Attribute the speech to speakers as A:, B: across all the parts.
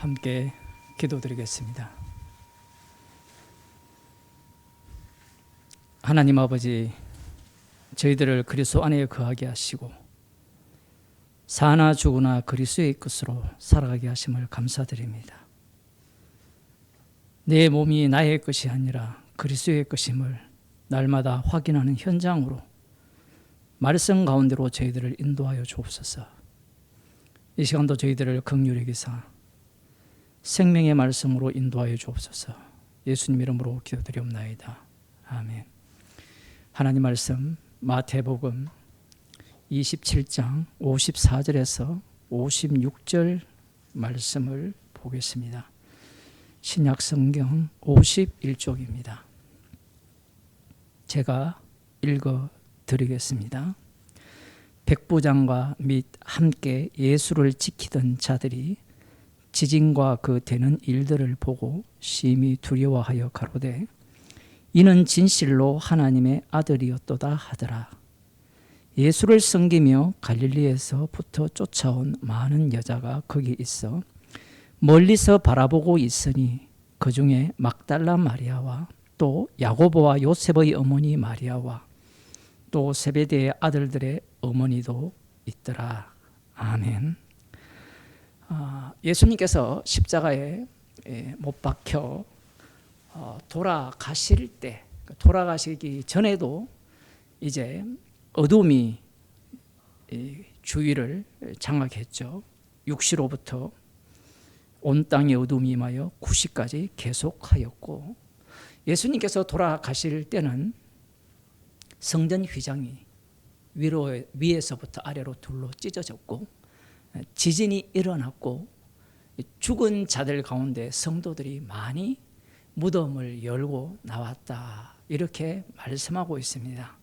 A: 함께 기도드리겠습니다. 하나님 아버지, 저희들을 그리스도 안에 거하게 하시고 사나 죽으나 그리스도의 것으로 살아가게 하심을 감사드립니다. 내 몸이 나의 것이 아니라 그리스도의 것임을 날마다 확인하는 현장으로 말씀 가운데로 저희들을 인도하여 주옵소서. 이 시간도 저희들을 긍휼히 여기사 생명의 말씀으로 인도하여 주옵소서. 예수님 이름으로 기도드리옵나이다. 아멘. 하나님 말씀 마태복음 27장 54절에서 56절 말씀을 보겠습니다. 신약성경 51쪽입니다. 제가 읽어드리겠습니다. 백부장과 및 함께 예수를 지키던 자들이 지진과 그 되는 일들을 보고 심히 두려워하여 가로되 이는 진실로 하나님의 아들이었도다 하더라. 예수를 섬기며 갈릴리에서부터 쫓아온 많은 여자가 거기 있어 멀리서 바라보고 있으니 그 중에 막달라 마리아와 또 야고보와 요셉의 어머니 마리아와 또 세베대의 아들들의 어머니도 있더라. 아멘. 예수님께서 십자가에 못 박혀 돌아가실 때, 돌아가시기 전에도 이제 어둠이 주위를 장악했죠. 6시로부터 온 땅에 어둠이 임하여 9시까지 계속하였고, 예수님께서 돌아가실 때는 성전 휘장이 위에서부터 아래로 둘로 찢어졌고 지진이 일어났고 죽은 자들 가운데 성도들이 많이 무덤을 열고 나왔다, 이렇게 말씀하고 있습니다.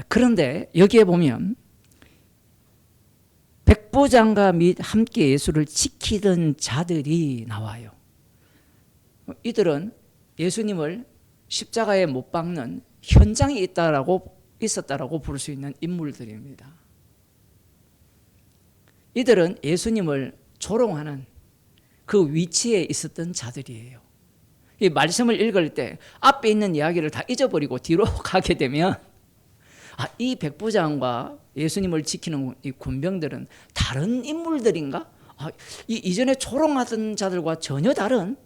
A: 그런데 여기에 보면 백부장과 및 함께 예수를 지키던 자들이 나와요. 이들은 예수님을 십자가에 못 박는 현장에 있었다라고 볼 수 있는 인물들입니다. 이들은 예수님을 조롱하는 그 위치에 있었던 자들이에요. 이 말씀을 읽을 때 앞에 있는 이야기를 다 잊어버리고 뒤로 가게 되면 이 백부장과 예수님을 지키는 이 군병들은 다른 인물들인가? 이전에 조롱하던 자들과 전혀 다른,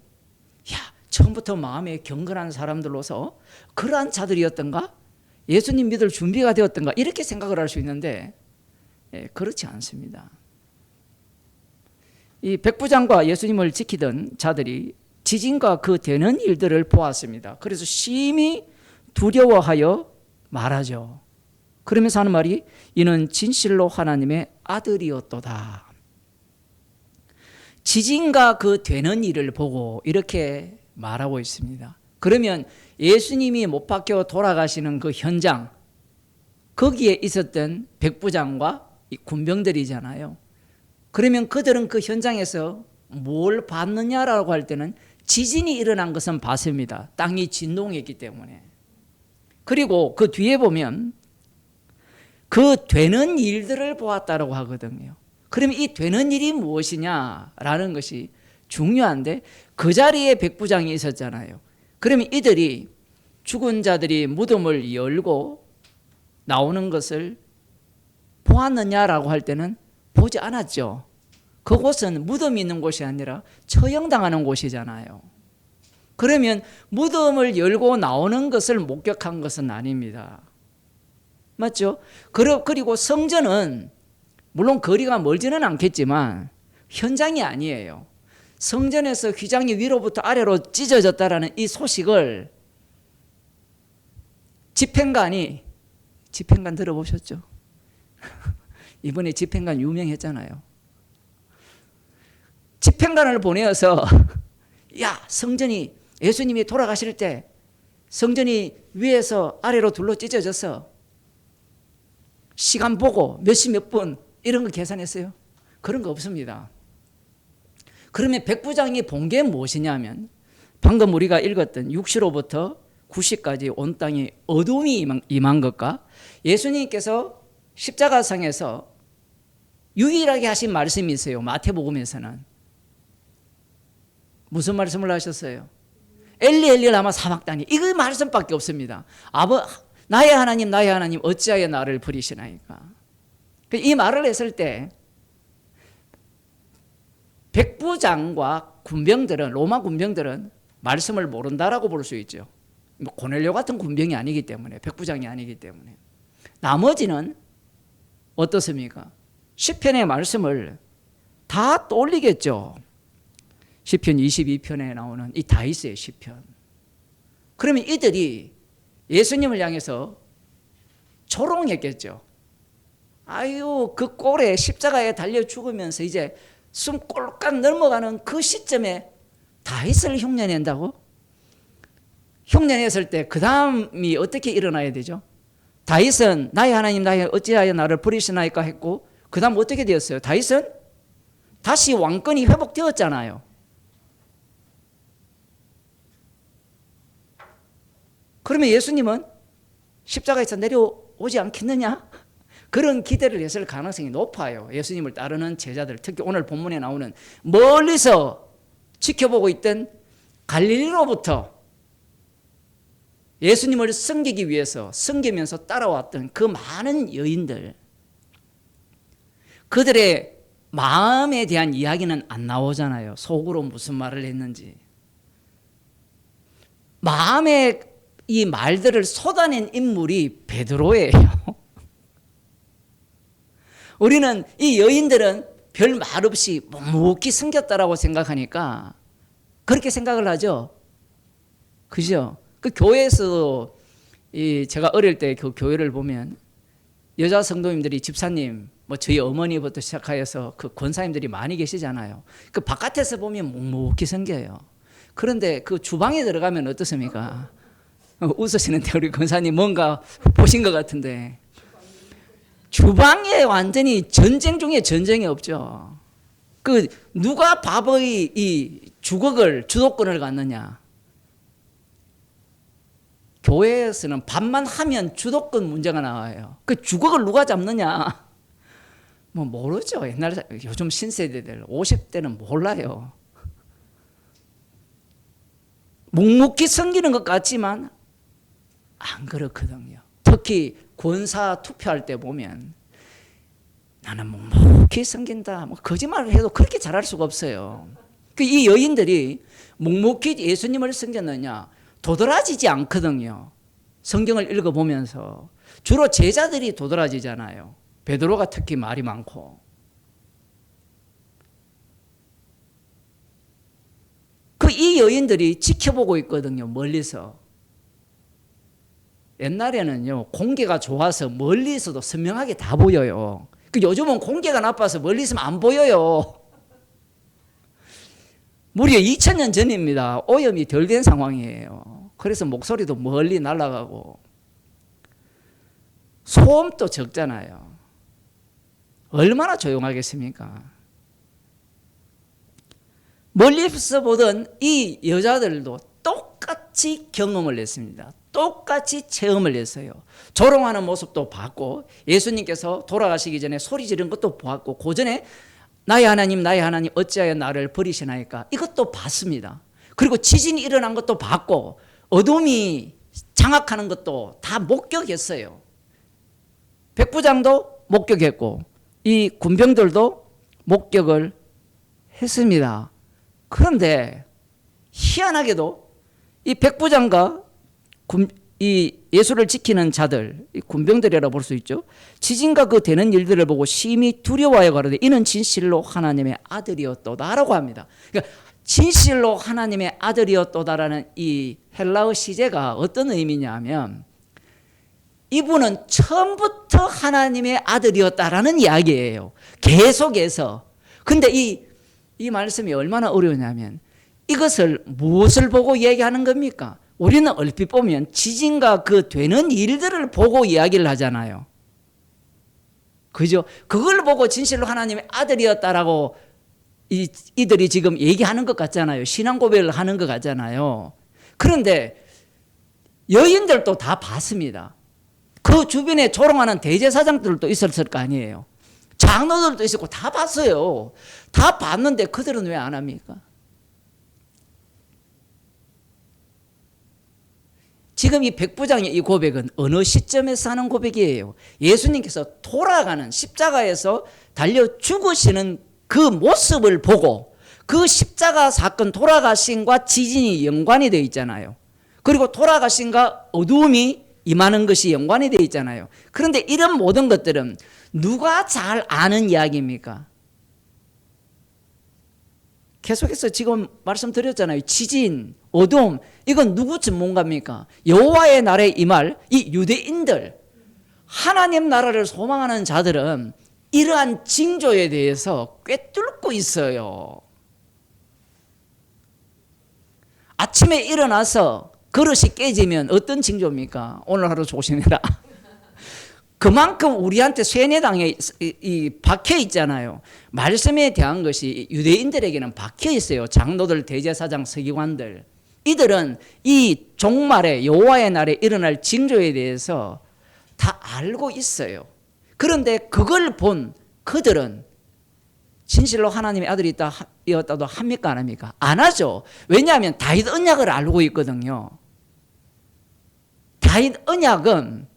A: 처음부터 마음에 경건한 사람들로서 그러한 자들이었던가? 예수님 믿을 준비가 되었던가? 이렇게 생각을 할 수 있는데 그렇지 않습니다. 이 백부장과 예수님을 지키던 자들이 지진과 그 되는 일들을 보았습니다. 그래서 심히 두려워하여 말하죠. 그러면서 하는 말이 이는 진실로 하나님의 아들이었도다. 지진과 그 되는 일을 보고 이렇게 말하고 있습니다. 그러면 예수님이 못 박혀 돌아가시는 그 현장, 거기에 있었던 백부장과 군병들이잖아요. 그러면 그들은 그 현장에서 뭘 봤느냐라고 할 때는 지진이 일어난 것은 봤습니다. 땅이 진동했기 때문에. 그리고 그 뒤에 보면 그 되는 일들을 보았다라고 하거든요. 그러면 이 되는 일이 무엇이냐라는 것이 중요한데, 그 자리에 백부장이 있었잖아요. 그러면 이들이 죽은 자들이 무덤을 열고 나오는 것을 보았느냐라고 할 때는 보지 않았죠. 그곳은 무덤이 있는 곳이 아니라 처형당하는 곳이잖아요. 그러면 무덤을 열고 나오는 것을 목격한 것은 아닙니다. 맞죠? 그리고 성전은 물론 거리가 멀지는 않겠지만 현장이 아니에요. 성전에서 휘장이 위로부터 아래로 찢어졌다라는 이 소식을 집행관 들어보셨죠? 이번에 집행관 유명했잖아요. 집행관을 보내어서 성전이, 예수님이 돌아가실 때 성전이 위에서 아래로 둘러 찢어져서 시간 보고 몇 시 몇 분 이런 거 계산했어요? 그런 거 없습니다. 그러면 백부장이 본 게 무엇이냐면 방금 우리가 읽었던 6시로부터 9시까지 온 땅에 어둠이 임한 것과 예수님께서 십자가상에서 유일하게 하신 말씀이 있어요. 마태복음에서는 무슨 말씀을 하셨어요? 엘리 엘리 라마 사박다니. 이거 말씀밖에 없습니다. 나의 하나님 어찌하여 나를 버리시나이까. 이 말을 했을 때 백부장과 군병들은, 로마 군병들은 말씀을 모른다라고 볼 수 있죠. 고넬료 같은 군병이 아니기 때문에, 백부장이 아니기 때문에. 나머지는 어떻습니까? 시편의 말씀을 다 떠올리겠죠. 시편 22편에 나오는 이 다윗의 시편. 그러면 이들이 예수님을 향해서 조롱했겠죠. 아유, 그 꼴에 십자가에 달려 죽으면서 이제 숨 꼴깍 넘어가는 그 시점에 다윗을 흉내낸다고? 흉내냈을 때 그 다음이 어떻게 일어나야 되죠? 다윗은 나의 하나님 나의 어찌하여 나를 버리시나이까 했고, 그 다음 어떻게 되었어요? 다윗은 다시 왕권이 회복되었잖아요. 그러면 예수님은 십자가에서 내려오지 않겠느냐? 그런 기대를 했을 가능성이 높아요. 예수님을 따르는 제자들, 특히 오늘 본문에 나오는 멀리서 지켜보고 있던 갈릴리로부터 예수님을 섬기기 위해서 섬기면서 따라왔던 그 많은 여인들, 그들의 마음에 대한 이야기는 안 나오잖아요. 속으로 무슨 말을 했는지. 마음에 이 말들을 쏟아낸 인물이 베드로예요. 우리는 이 여인들은 별 말 없이 묵묵히 섬겼다라고 생각하니까 그렇게 생각을 하죠. 그죠? 그 교회에서도 제가 어릴 때 그 교회를 보면 여자 성도님들이 집사님, 뭐 저희 어머니부터 시작하여서 그 권사님들이 많이 계시잖아요. 그 바깥에서 보면 묵묵히 섬겨요. 그런데 그 주방에 들어가면 어떻습니까? 웃으시는데 우리 권사님 뭔가 보신 것 같은데, 주방에 완전히 전쟁 중에 전쟁이 없죠. 그 누가 밥의 이 주도권을 갖느냐? 교회에서는 밥만 하면 주도권 문제가 나와요. 그 주걱을 누가 잡느냐? 뭐 모르죠. 옛날에, 요즘 신세대들 50대는 몰라요. 묵묵히 섬기는 것 같지만 안 그렇거든요. 특히 권사 투표할 때 보면 나는 묵묵히 섬긴다, 뭐 거짓말을 해도 그렇게 잘할 수가 없어요. 이 여인들이 묵묵히 예수님을 섬겼느냐? 도드라지지 않거든요. 성경을 읽어보면서 주로 제자들이 도드라지잖아요. 베드로가 특히 말이 많고. 이 여인들이 지켜보고 있거든요. 멀리서. 옛날에는요, 공기가 좋아서 멀리서도 선명하게 다 보여요. 요즘은 공기가 나빠서 멀리 있으면 안 보여요. 무려 2000년 전입니다. 오염이 덜 된 상황이에요. 그래서 목소리도 멀리 날아가고 소음도 적잖아요. 얼마나 조용하겠습니까? 멀리서 보던 이 여자들도 똑같이 경험을 했습니다. 똑같이 체험을 했어요. 조롱하는 모습도 봤고, 예수님께서 돌아가시기 전에 소리 지른 것도 봤고, 그 전에 나의 하나님 어찌하여 나를 버리시나이까, 이것도 봤습니다. 그리고 지진이 일어난 것도 봤고, 어둠이 장악하는 것도 다 목격했어요. 백부장도 목격했고 이 군병들도 목격을 했습니다. 그런데 희한하게도 이 백부장과 이 예수를 지키는 자들, 이 군병들이라 볼 수 있죠. 지진과 그 되는 일들을 보고 심히 두려워하여 가로되 이는 진실로 하나님의 아들이었도다라고 합니다. 그러니까 진실로 하나님의 아들이었도다라는 이 헬라어 시제가 어떤 의미냐 하면 이분은 처음부터 하나님의 아들이었다라는 이야기예요. 계속해서. 근데 이 말씀이 얼마나 어려우냐면 이것을 무엇을 보고 얘기하는 겁니까? 우리는 얼핏 보면 지진과 그 되는 일들을 보고 이야기를 하잖아요. 그죠? 그걸 보고 진실로 하나님의 아들이었다라고 이들이 지금 얘기하는 것 같잖아요. 신앙 고백을 하는 것 같잖아요. 그런데 여인들도 다 봤습니다. 그 주변에 조롱하는 대제사장들도 있었을 거 아니에요. 장로들도 있었고 다 봤어요. 다 봤는데 그들은 왜 안 합니까? 지금 이 백부장의 이 고백은 어느 시점에서 하는 고백이에요? 예수님께서 돌아가는 십자가에서 달려 죽으시는 그 모습을 보고 그 십자가 사건 돌아가신과 지진이 연관이 되어 있잖아요. 그리고 돌아가신과 어두움이 임하는 것이 연관이 되어 있잖아요. 그런데 이런 모든 것들은 누가 잘 아는 이야기입니까? 계속해서 지금 말씀드렸잖아요. 지진, 어둠, 이건 누구 전문가입니까? 여호와의 날에 임할 이 유대인들, 하나님 나라를 소망하는 자들은 이러한 징조에 대해서 꿰뚫고 있어요. 아침에 일어나서 그릇이 깨지면 어떤 징조입니까? 오늘 하루 조심해라. 그만큼 우리한테 세뇌당에 박혀 있잖아요. 말씀에 대한 것이 유대인들에게는 박혀 있어요. 장로들, 대제사장, 서기관들. 이들은 이 종말에 여호와의 날에 일어날 징조에 대해서 다 알고 있어요. 그런데 그걸 본 그들은 진실로 하나님의 아들이 있다도 합니까 안 합니까? 안 하죠. 왜냐하면 다윗 언약을 알고 있거든요. 다윗 언약은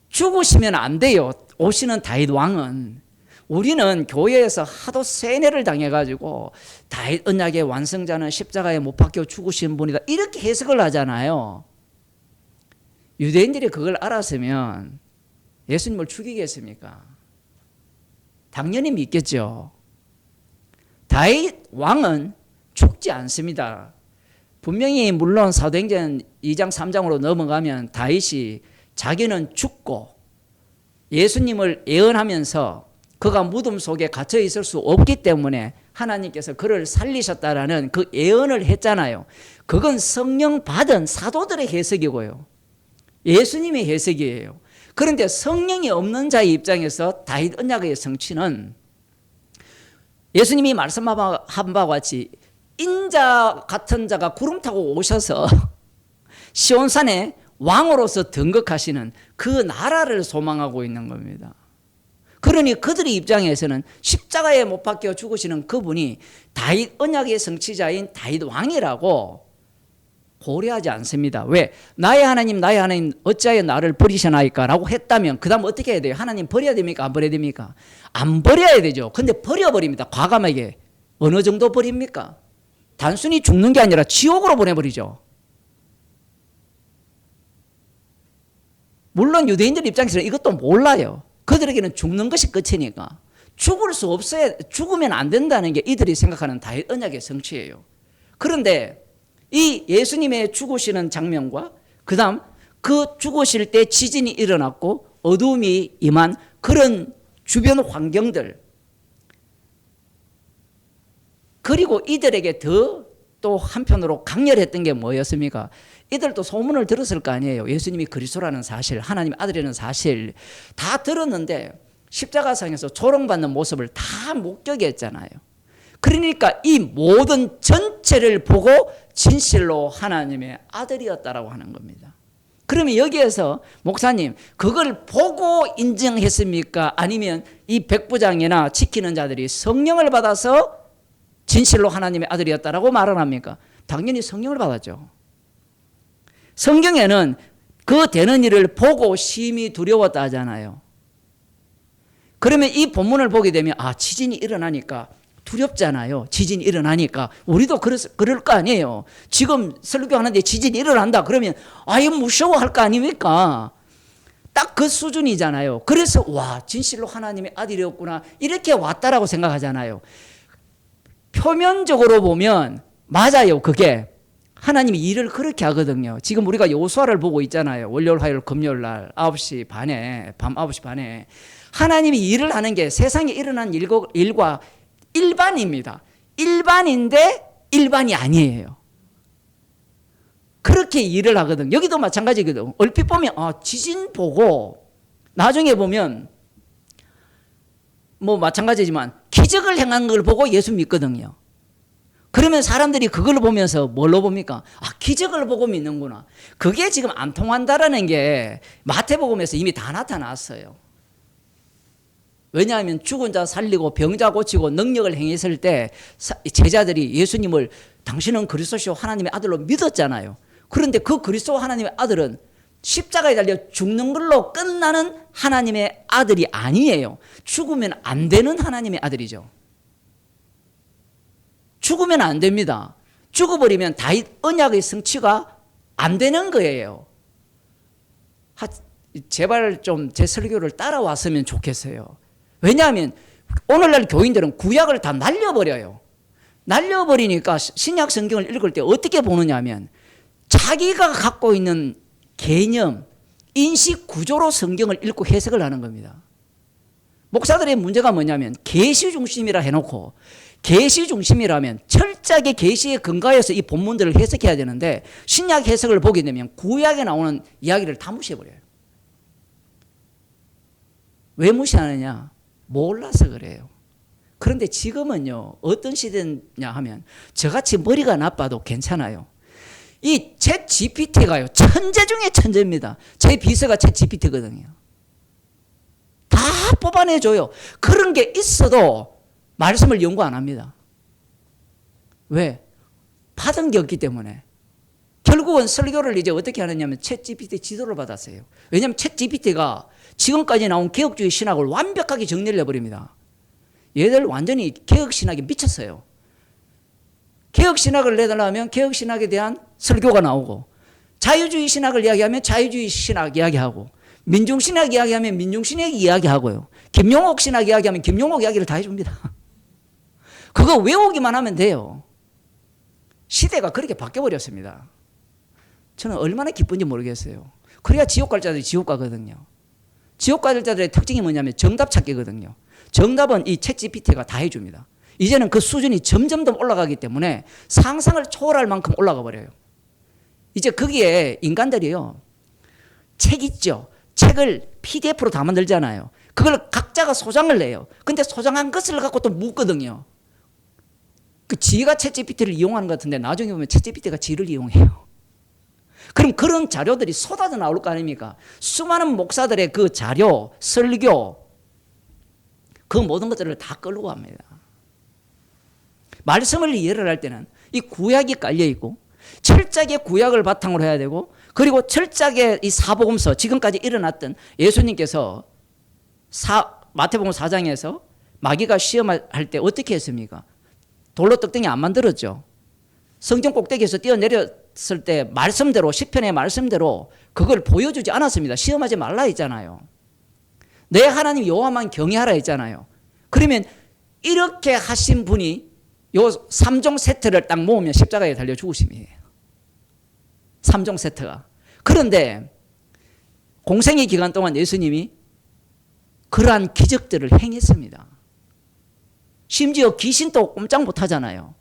A: 죽으시면 안 돼요. 오시는 다윗 왕은. 우리는 교회에서 하도 세뇌를 당해가지고 다윗 언약의 완성자는 십자가에 못 박혀 죽으신 분이다 이렇게 해석을 하잖아요. 유대인들이 그걸 알았으면 예수님을 죽이겠습니까? 당연히 믿겠죠. 다윗 왕은 죽지 않습니다. 분명히 물론 사도행전 2장 3장으로 넘어가면 다윗이 자기는 죽고 예수님을 예언하면서 그가 무덤 속에 갇혀 있을 수 없기 때문에 하나님께서 그를 살리셨다라는 그 예언을 했잖아요. 그건 성령 받은 사도들의 해석이고요. 예수님의 해석이에요. 그런데 성령이 없는 자의 입장에서 다윗 언약의 성취는 예수님이 말씀한 바와 같이 인자 같은 자가 구름 타고 오셔서 시온산에 왕으로서 등극하시는 그 나라를 소망하고 있는 겁니다. 그러니 그들의 입장에서는 십자가에 못 박혀 죽으시는 그분이 다윗 언약의 성취자인 다윗 왕이라고 고려하지 않습니다. 왜? 나의 하나님 어찌하여 나를 버리시나이까 라고 했다면 그 다음 어떻게 해야 돼요? 하나님 버려야 됩니까? 안 버려야 됩니까? 안 버려야 되죠. 근데 버려버립니다. 과감하게. 어느 정도 버립니까? 단순히 죽는 게 아니라 지옥으로 보내버리죠. 물론 유대인들 입장에서는 이것도 몰라요. 그들에게는 죽는 것이 끝이니까. 죽을 수 없어야, 죽으면 안 된다는 게 이들이 생각하는 다윗 언약의 성취예요. 그런데 이 예수님의 죽으시는 장면과 그 다음 그 죽으실 때 지진이 일어났고 어두움이 임한 그런 주변 환경들, 그리고 이들에게 더 또 한편으로 강렬했던 게 뭐였습니까? 이들도 소문을 들었을 거 아니에요. 예수님이 그리스도라는 사실, 하나님의 아들이라는 사실 다 들었는데 십자가상에서 조롱받는 모습을 다 목격했잖아요. 그러니까 이 모든 전체를 보고 진실로 하나님의 아들이었다라고 하는 겁니다. 그러면 여기에서 목사님 그걸 보고 인정했습니까? 아니면 이 백부장이나 지키는 자들이 성령을 받아서 진실로 하나님의 아들이었다라고 말을 합니까? 당연히 성령을 받았죠. 성경에는 그 되는 일을 보고 심히 두려웠다 하잖아요. 그러면 이 본문을 보게 되면 지진이 일어나니까 두렵잖아요. 지진이 일어나니까 우리도 그럴 거 아니에요. 지금 설교하는데 지진이 일어난다 그러면 이거 무서워할 거 아닙니까? 딱 그 수준이잖아요. 그래서 진실로 하나님의 아들이었구나 이렇게 왔다라고 생각하잖아요. 표면적으로 보면 맞아요. 그게 하나님이 일을 그렇게 하거든요. 지금 우리가 여호수아를 보고 있잖아요. 월요일, 화요일, 금요일 날 9시 반에, 밤 9시 반에 하나님이 일을 하는 게 세상에 일어난 일과 일반입니다. 일반인데 일반이 아니에요. 그렇게 일을 하거든. 여기도 마찬가지거든. 얼핏 보면 지진 보고 나중에 보면 마찬가지지만 기적을 행한 걸 보고 예수 믿거든요. 그러면 사람들이 그걸 보면서 뭘로 봅니까? 기적을 보고 믿는구나. 그게 지금 안 통한다라는 게 마태복음에서 이미 다 나타났어요. 왜냐하면 죽은 자 살리고 병자 고치고 능력을 행했을 때 제자들이 예수님을 당신은 그리스도시요 하나님의 아들로 믿었잖아요. 그런데 그 그리스도 하나님의 아들은 십자가에 달려 죽는 걸로 끝나는 하나님의 아들이 아니에요. 죽으면 안 되는 하나님의 아들이죠. 죽으면 안 됩니다. 죽어버리면 다윗 언약의 성취가 안 되는 거예요. 제발 좀 제 설교를 따라왔으면 좋겠어요. 왜냐하면 오늘날 교인들은 구약을 다 날려버려요. 날려버리니까 신약 성경을 읽을 때 어떻게 보느냐 하면 자기가 갖고 있는 개념, 인식 구조로 성경을 읽고 해석을 하는 겁니다. 목사들의 문제가 뭐냐면 계시 중심이라 해놓고 계시 중심이라면 철저하게 계시에 근거해서 이 본문들을 해석해야 되는데 신약 해석을 보게 되면 구약에 나오는 이야기를 다 무시해버려요. 왜 무시하느냐? 몰라서 그래요. 그런데 지금은요, 어떤 시대냐 하면 저같이 머리가 나빠도 괜찮아요. 이 챗 GPT가요, 천재 중에 천재입니다. 제 비서가 챗 GPT거든요. 다 뽑아내줘요. 그런 게 있어도 말씀을 연구 안 합니다. 왜? 받은 게 없기 때문에. 결국은 설교를 이제 어떻게 하느냐면 챗 GPT 지도를 받았어요. 왜냐하면 챗 GPT가 지금까지 나온 개혁주의 신학을 완벽하게 정리를 해버립니다. 얘들 완전히 개혁신학에 미쳤어요. 개혁신학을 내달라면 개혁신학에 대한 설교가 나오고, 자유주의 신학을 이야기하면 자유주의 신학 이야기하고, 민중신학 이야기하면 민중신학 이야기하고요. 김용옥 신학 이야기하면 김용옥 이야기를 다 해줍니다. 그거 외우기만 하면 돼요. 시대가 그렇게 바뀌어버렸습니다. 저는 얼마나 기쁜지 모르겠어요. 그래야 지옥 갈 자들이 지옥 가거든요. 지옥 갈 자들의 특징이 뭐냐면 정답 찾기거든요. 정답은 이 챗 GPT가 다 해줍니다. 이제는 그 수준이 점점 더 올라가기 때문에 상상을 초월할 만큼 올라가 버려요. 이제 거기에 인간들이요, 책 있죠. 책을 PDF로 다 만들잖아요. 그걸 각자가 소장을 내요. 근데 소장한 것을 갖고 또 묻거든요. 그 지가 챗 GPT를 이용하는 것 같은데 나중에 보면 챗 GPT가 지를 이용해요. 그럼 그런 자료들이 쏟아져 나올 거 아닙니까? 수많은 목사들의 그 자료, 설교, 그 모든 것들을 다 끌고 갑니다. 말씀을 이해를 할 때는 이 구약이 깔려 있고 철저하게 구약을 바탕으로 해야 되고, 그리고 철저하게 이 사복음서, 지금까지 일어났던 예수님께서 마태복음 4장에서 마귀가 시험할 때 어떻게 했습니까? 돌로 떡덩이 안 만들었죠. 성경 꼭대기에서 뛰어내렸을 때 말씀대로, 시편의 말씀대로 그걸 보여주지 않았습니다. 시험하지 말라 했잖아요. 내 하나님 여호와만 경외하라 했잖아요. 그러면 이렇게 하신 분이 요 3종 세트를 딱 모으면 십자가에 달려 죽으심이에요. 3종 세트가. 그런데 공생의 기간 동안 예수님이 그러한 기적들을 행했습니다. 심지어 귀신도 꼼짝 못하잖아요.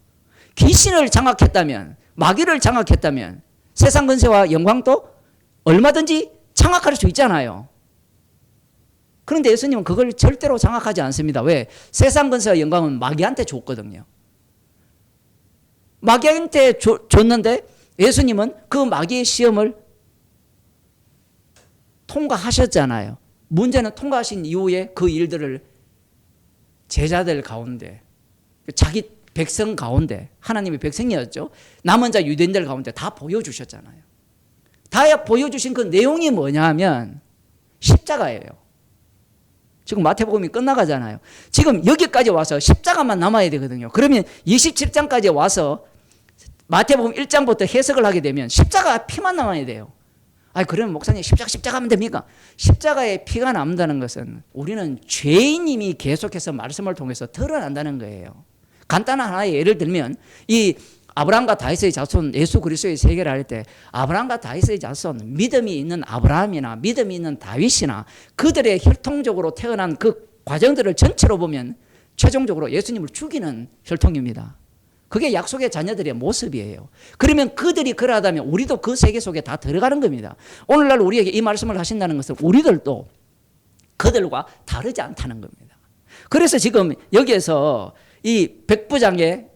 A: 귀신을 장악했다면, 마귀를 장악했다면 세상 권세와 영광도 얼마든지 장악할 수 있잖아요. 그런데 예수님은 그걸 절대로 장악하지 않습니다. 왜? 세상 권세와 영광은 마귀한테 줬거든요. 마귀한테 줬는데 예수님은 그 마귀의 시험을 통과하셨잖아요. 문제는 통과하신 이후에 그 일들을 제자들 가운데, 자기 백성 가운데, 하나님의 백성이었죠. 남은 자 유대인들 가운데 다 보여주셨잖아요. 다 보여주신 그 내용이 뭐냐 하면 십자가예요. 지금 마태복음이 끝나가잖아요. 지금 여기까지 와서 십자가만 남아야 되거든요. 그러면 27장까지 와서 마태복음 1장부터 해석을 하게 되면 십자가 피만 남아야 돼요. 그러면 목사님 십자가 하면 됩니까? 십자가에 피가 남는다는 것은 우리는 죄인님이 계속해서 말씀을 통해서 드러난다는 거예요. 간단한 하나의 예를 들면 이 아브라함과 다윗의 자손 예수 그리스도의 세계를 할 때 아브라함과 다윗의 자손, 믿음이 있는 아브라함이나 믿음이 있는 다윗이나 그들의 혈통적으로 태어난 그 과정들을 전체로 보면 최종적으로 예수님을 죽이는 혈통입니다. 그게 약속의 자녀들의 모습이에요. 그러면 그들이 그러하다면 우리도 그 세계 속에 다 들어가는 겁니다. 오늘날 우리에게 이 말씀을 하신다는 것은 우리들도 그들과 다르지 않다는 겁니다. 그래서 지금 여기에서 이 백부장의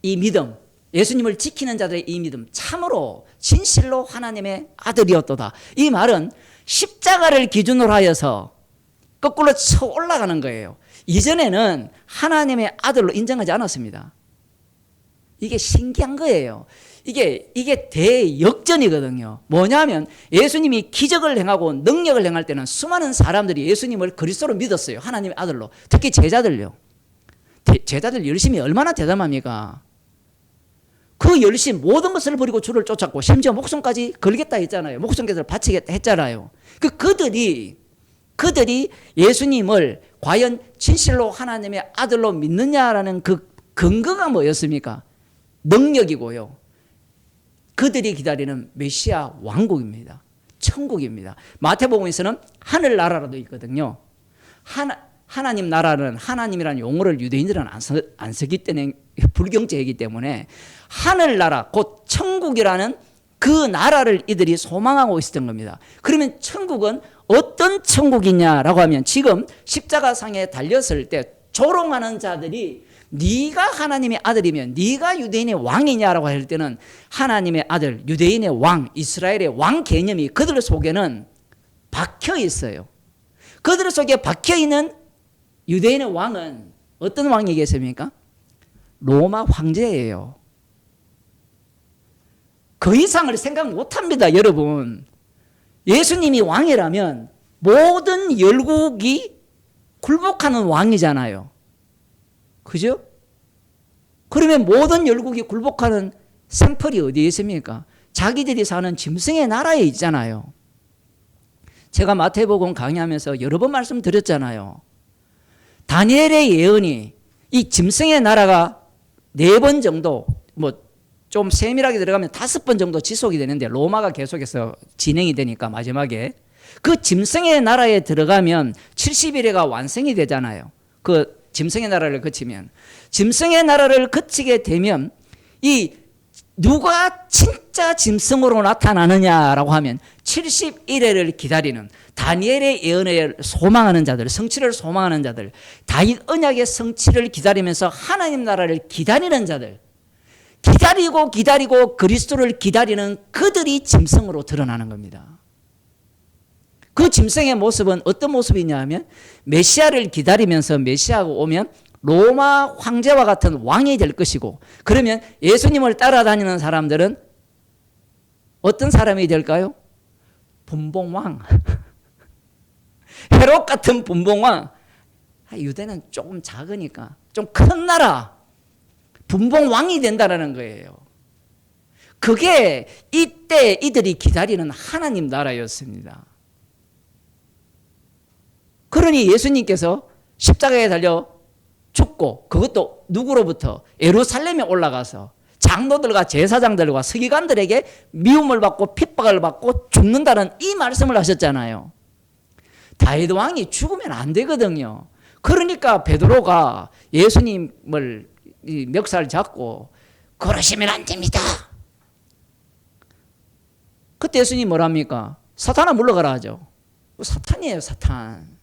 A: 이 믿음, 예수님을 지키는 자들의 이 믿음, 참으로 진실로 하나님의 아들이었도다. 이 말은 십자가를 기준으로 하여서 거꾸로 쳐 올라가는 거예요. 이전에는 하나님의 아들로 인정하지 않았습니다. 이게 신기한 거예요. 이게 대역전이거든요. 뭐냐면 예수님이 기적을 행하고 능력을 행할 때는 수많은 사람들이 예수님을 그리스도로 믿었어요. 하나님의 아들로. 특히 제자들요. 제자들 열심히 얼마나 대담합니까? 그 열심 모든 것을 버리고 주를 쫓았고 심지어 목숨까지 걸겠다 했잖아요. 목숨까지 바치겠다 했잖아요. 그들이 예수님을 과연 진실로 하나님의 아들로 믿느냐라는 그 근거가 뭐였습니까? 능력이고요. 그들이 기다리는 메시아 왕국입니다. 천국입니다. 마태복음에서는 하늘나라라도 있거든요. 하나님 나라는 하나님이라는 용어를 유대인들은 안 쓰기 때문에 불경제이기 때문에 하늘나라 곧 천국이라는 그 나라를 이들이 소망하고 있었던 겁니다. 그러면 천국은 어떤 천국이냐라고 하면 지금 십자가상에 달렸을 때 조롱하는 자들이 네가 하나님의 아들이면 네가 유대인의 왕이냐라고 할 때는 하나님의 아들, 유대인의 왕, 이스라엘의 왕 개념이 그들 속에는 박혀 있어요. 그들 속에 박혀 있는 유대인의 왕은 어떤 왕이겠습니까? 로마 황제예요. 그 이상을 생각 못합니다, 여러분. 예수님이 왕이라면 모든 열국이 굴복하는 왕이잖아요. 그죠? 그러면 모든 열국이 굴복하는 샘플이 어디에 있습니까? 자기들이 사는 짐승의 나라에 있잖아요. 제가 마태복음 강의하면서 여러 번 말씀드렸잖아요. 다니엘의 예언이 이 짐승의 나라가 4번 정도, 좀 세밀하게 들어가면 5번 정도 지속이 되는데 로마가 계속해서 진행이 되니까 마지막에 그 짐승의 나라에 들어가면 70일에가 완성이 되잖아요. 그 짐승의 나라를 거치면 짐승의 나라를 거치게 되면 이 누가 진짜 짐승으로 나타나느냐라고 하면 70일을 기다리는 다니엘의 예언을 소망하는 자들, 성취를 소망하는 자들, 다윗 언약의 성취를 기다리면서 하나님 나라를 기다리는 자들, 기다리고 그리스도를 기다리는 그들이 짐승으로 드러나는 겁니다. 그 짐승의 모습은 어떤 모습이냐 하면 메시아를 기다리면서 메시아가 오면 로마 황제와 같은 왕이 될 것이고, 그러면 예수님을 따라다니는 사람들은 어떤 사람이 될까요? 분봉왕. 헤롯 같은 분봉왕. 유대는 조금 작으니까 좀 큰 나라 분봉왕이 된다는 거예요. 그게 이때 이들이 기다리는 하나님 나라였습니다. 그러니 예수님께서 십자가에 달려 죽고, 그것도 누구로부터? 예루살렘에 올라가서 장로들과 제사장들과 서기관들에게 미움을 받고 핍박을 받고 죽는다는 이 말씀을 하셨잖아요. 다윗 왕이 죽으면 안 되거든요. 그러니까 베드로가 예수님을 멱살 잡고 그러시면 안 됩니다. 그때 예수님이 뭐랍니까? 사탄아 물러가라 하죠. 사탄이에요, 사탄.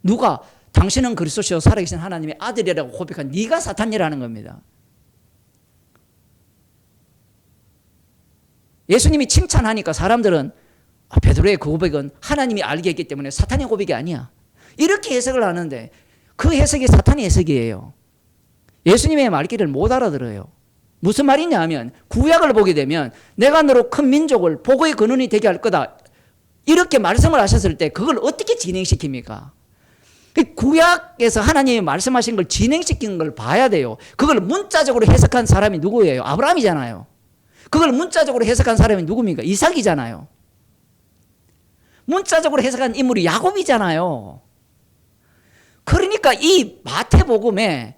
A: 누가? 당신은 그리스도시요 살아계신 하나님의 아들이라고 고백한 네가 사탄이라는 겁니다. 예수님이 칭찬하니까 사람들은 베드로의 그 고백은 하나님이 알게 했기 때문에 사탄의 고백이 아니야, 이렇게 해석을 하는데 그 해석이 사탄의 해석이에요. 예수님의 말귀를 못 알아들어요. 무슨 말이냐 하면 구약을 보게 되면 내가 너로 큰 민족을 복의 근원이 되게 할 거다, 이렇게 말씀을 하셨을 때 그걸 어떻게 진행시킵니까? 구약에서 하나님이 말씀하신 걸 진행시키는 걸 봐야 돼요. 그걸 문자적으로 해석한 사람이 누구예요? 아브라함이잖아요. 그걸 문자적으로 해석한 사람이 누굽니까? 이삭이잖아요. 문자적으로 해석한 인물이 야곱이잖아요. 그러니까 이 마태복음에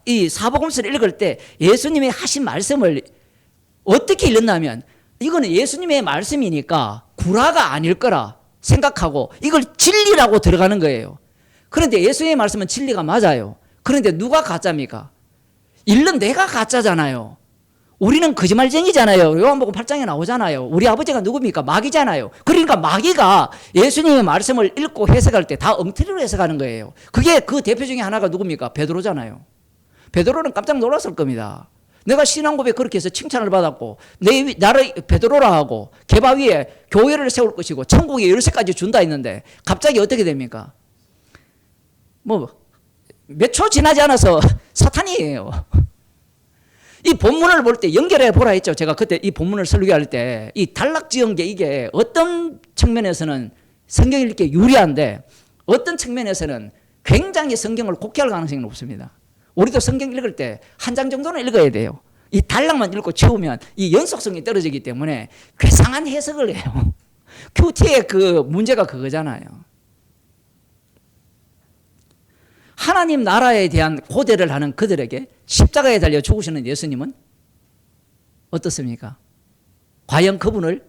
A: 이 사복음서를 읽을 때 예수님이 하신 말씀을 어떻게 읽는다면 이거는 예수님의 말씀이니까 구라가 아닐 거라 생각하고 이걸 진리라고 들어가는 거예요. 그런데 예수님의 말씀은 진리가 맞아요. 그런데 누가 가짜입니까? 읽는 내가 가짜잖아요. 우리는 거짓말쟁이잖아요. 요한복음 8장에 나오잖아요. 우리 아버지가 누굽니까? 마귀잖아요. 그러니까 마귀가 예수님의 말씀을 읽고 해석할 때 다 엉터리로 해석하는 거예요. 그게 그 대표 중에 하나가 누굽니까? 베드로잖아요. 베드로는 깜짝 놀랐을 겁니다. 내가 신앙 고백 그렇게 해서 칭찬을 받았고 나를 베드로라 하고 개바 위에 교회를 세울 것이고 천국에 열쇠까지 준다 했는데 갑자기 어떻게 됩니까? 몇 초 지나지 않아서 사탄이에요. 이 본문을 볼 때 연결해 보라 했죠. 제가 그때 이 본문을 설교할 때 이 단락 지은 게 이게 어떤 측면에서는 성경 읽기에 유리한데 어떤 측면에서는 굉장히 성경을 곡해할 가능성이 높습니다. 우리도 성경 읽을 때 한 장 정도는 읽어야 돼요. 이 단락만 읽고 치우면 이 연속성이 떨어지기 때문에 괴상한 해석을 해요. 큐티의 그 문제가 그거잖아요. 하나님 나라에 대한 고대를 하는 그들에게 십자가에 달려 죽으시는 예수님은 어떻습니까? 과연 그분을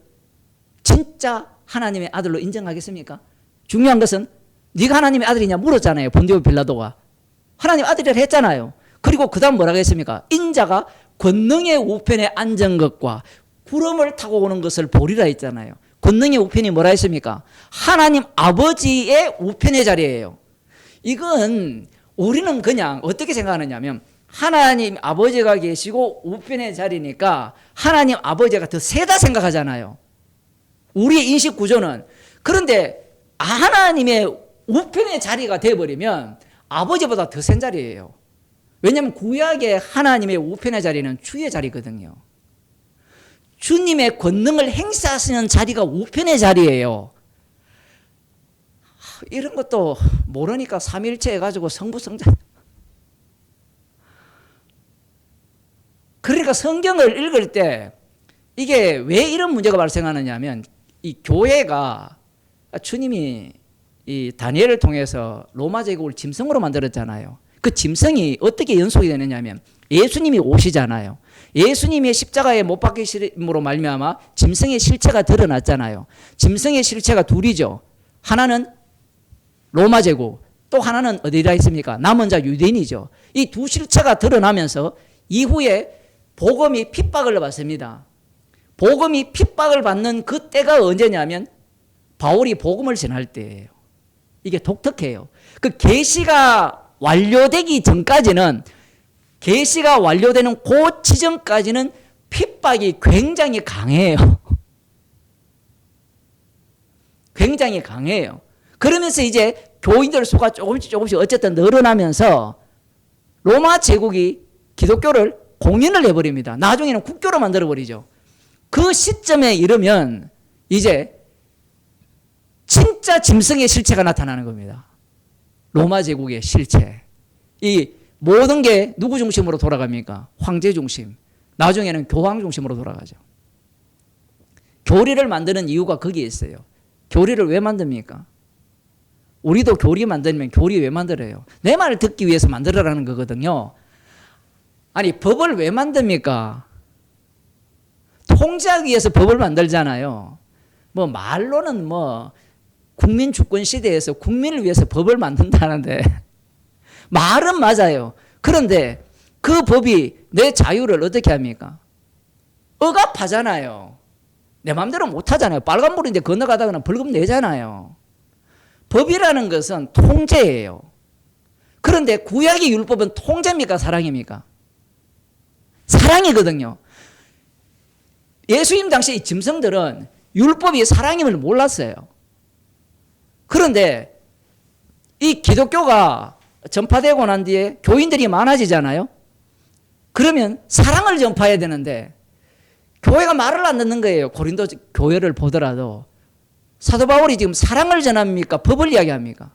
A: 진짜 하나님의 아들로 인정하겠습니까? 중요한 것은 네가 하나님의 아들이냐 물었잖아요. 본디오 빌라도가. 하나님 아들이라 했잖아요. 그리고 그 다음 뭐라고 했습니까? 인자가 권능의 우편에 앉은 것과 구름을 타고 오는 것을 보리라 했잖아요. 권능의 우편이 뭐라 했습니까? 하나님 아버지의 우편의 자리예요. 이건 우리는 그냥 어떻게 생각하느냐면 하나님 아버지가 계시고 우편의 자리니까 하나님 아버지가 더 세다 생각하잖아요. 우리의 인식 구조는. 그런데 하나님의 우편의 자리가 되어버리면 아버지보다 더 센 자리예요. 왜냐하면 구약의 하나님의 우편의 자리는 주의 자리거든요. 주님의 권능을 행사하시는 자리가 우편의 자리예요. 이런 것도 모르니까 삼위일체 해가지고 성부성자. 그러니까 성경을 읽을 때 이게 왜 이런 문제가 발생하느냐 하면 이 교회가 주님이 이 다니엘을 통해서 로마 제국을 짐승으로 만들었잖아요. 그 짐승이 어떻게 연속이 되느냐 하면 예수님이 오시잖아요. 예수님의 십자가에 못 박히심으로 말미암아 짐승의 실체가 드러났잖아요. 짐승의 실체가 둘이죠. 하나는 로마 제국, 또 하나는 어디라 있습니까? 남은 자 유대인이죠. 이 두 실체가 드러나면서 이후에 복음이 핍박을 받습니다. 복음이 핍박을 받는 그 때가 언제냐면 바울이 복음을 전할 때예요. 이게 독특해요. 그 계시가 완료되기 전까지는, 계시가 완료되는 그 지점까지는 핍박이 굉장히 강해요. 굉장히 강해요. 그러면서 이제 교인들 수가 조금씩 어쨌든 늘어나면서 로마 제국이 기독교를 공인을 해버립니다. 나중에는 국교로 만들어버리죠. 그 시점에 이르면 이제 진짜 짐승의 실체가 나타나는 겁니다. 로마 제국의 실체. 이 모든 게 누구 중심으로 돌아갑니까? 황제 중심. 나중에는 교황 중심으로 돌아가죠. 교리를 만드는 이유가 거기에 있어요. 교리를 왜 만듭니까? 우리도 교리 만들면 교리 왜 만들어요? 내 말을 듣기 위해서 만들어라는 거거든요. 아니, 법을 왜 만듭니까? 통제하기 위해서 법을 만들잖아요. 뭐 말로는 뭐 국민 주권 시대에서 국민을 위해서 법을 만든다는데 말은 맞아요. 그런데 그 법이 내 자유를 어떻게 합니까? 억압하잖아요. 내 마음대로 못하잖아요. 빨간불인데 건너가다가는 벌금 내잖아요. 법이라는 것은 통제예요. 그런데 구약의 율법은 통제입니까? 사랑입니까? 사랑이거든요. 예수님 당시 이 짐승들은 율법이 사랑임을 몰랐어요. 그런데 이 기독교가 전파되고 난 뒤에 교인들이 많아지잖아요. 그러면 사랑을 전파해야 되는데 교회가 말을 안 듣는 거예요. 고린도 교회를 보더라도. 사도 바울이 지금 사랑을 전합니까? 법을 이야기합니까?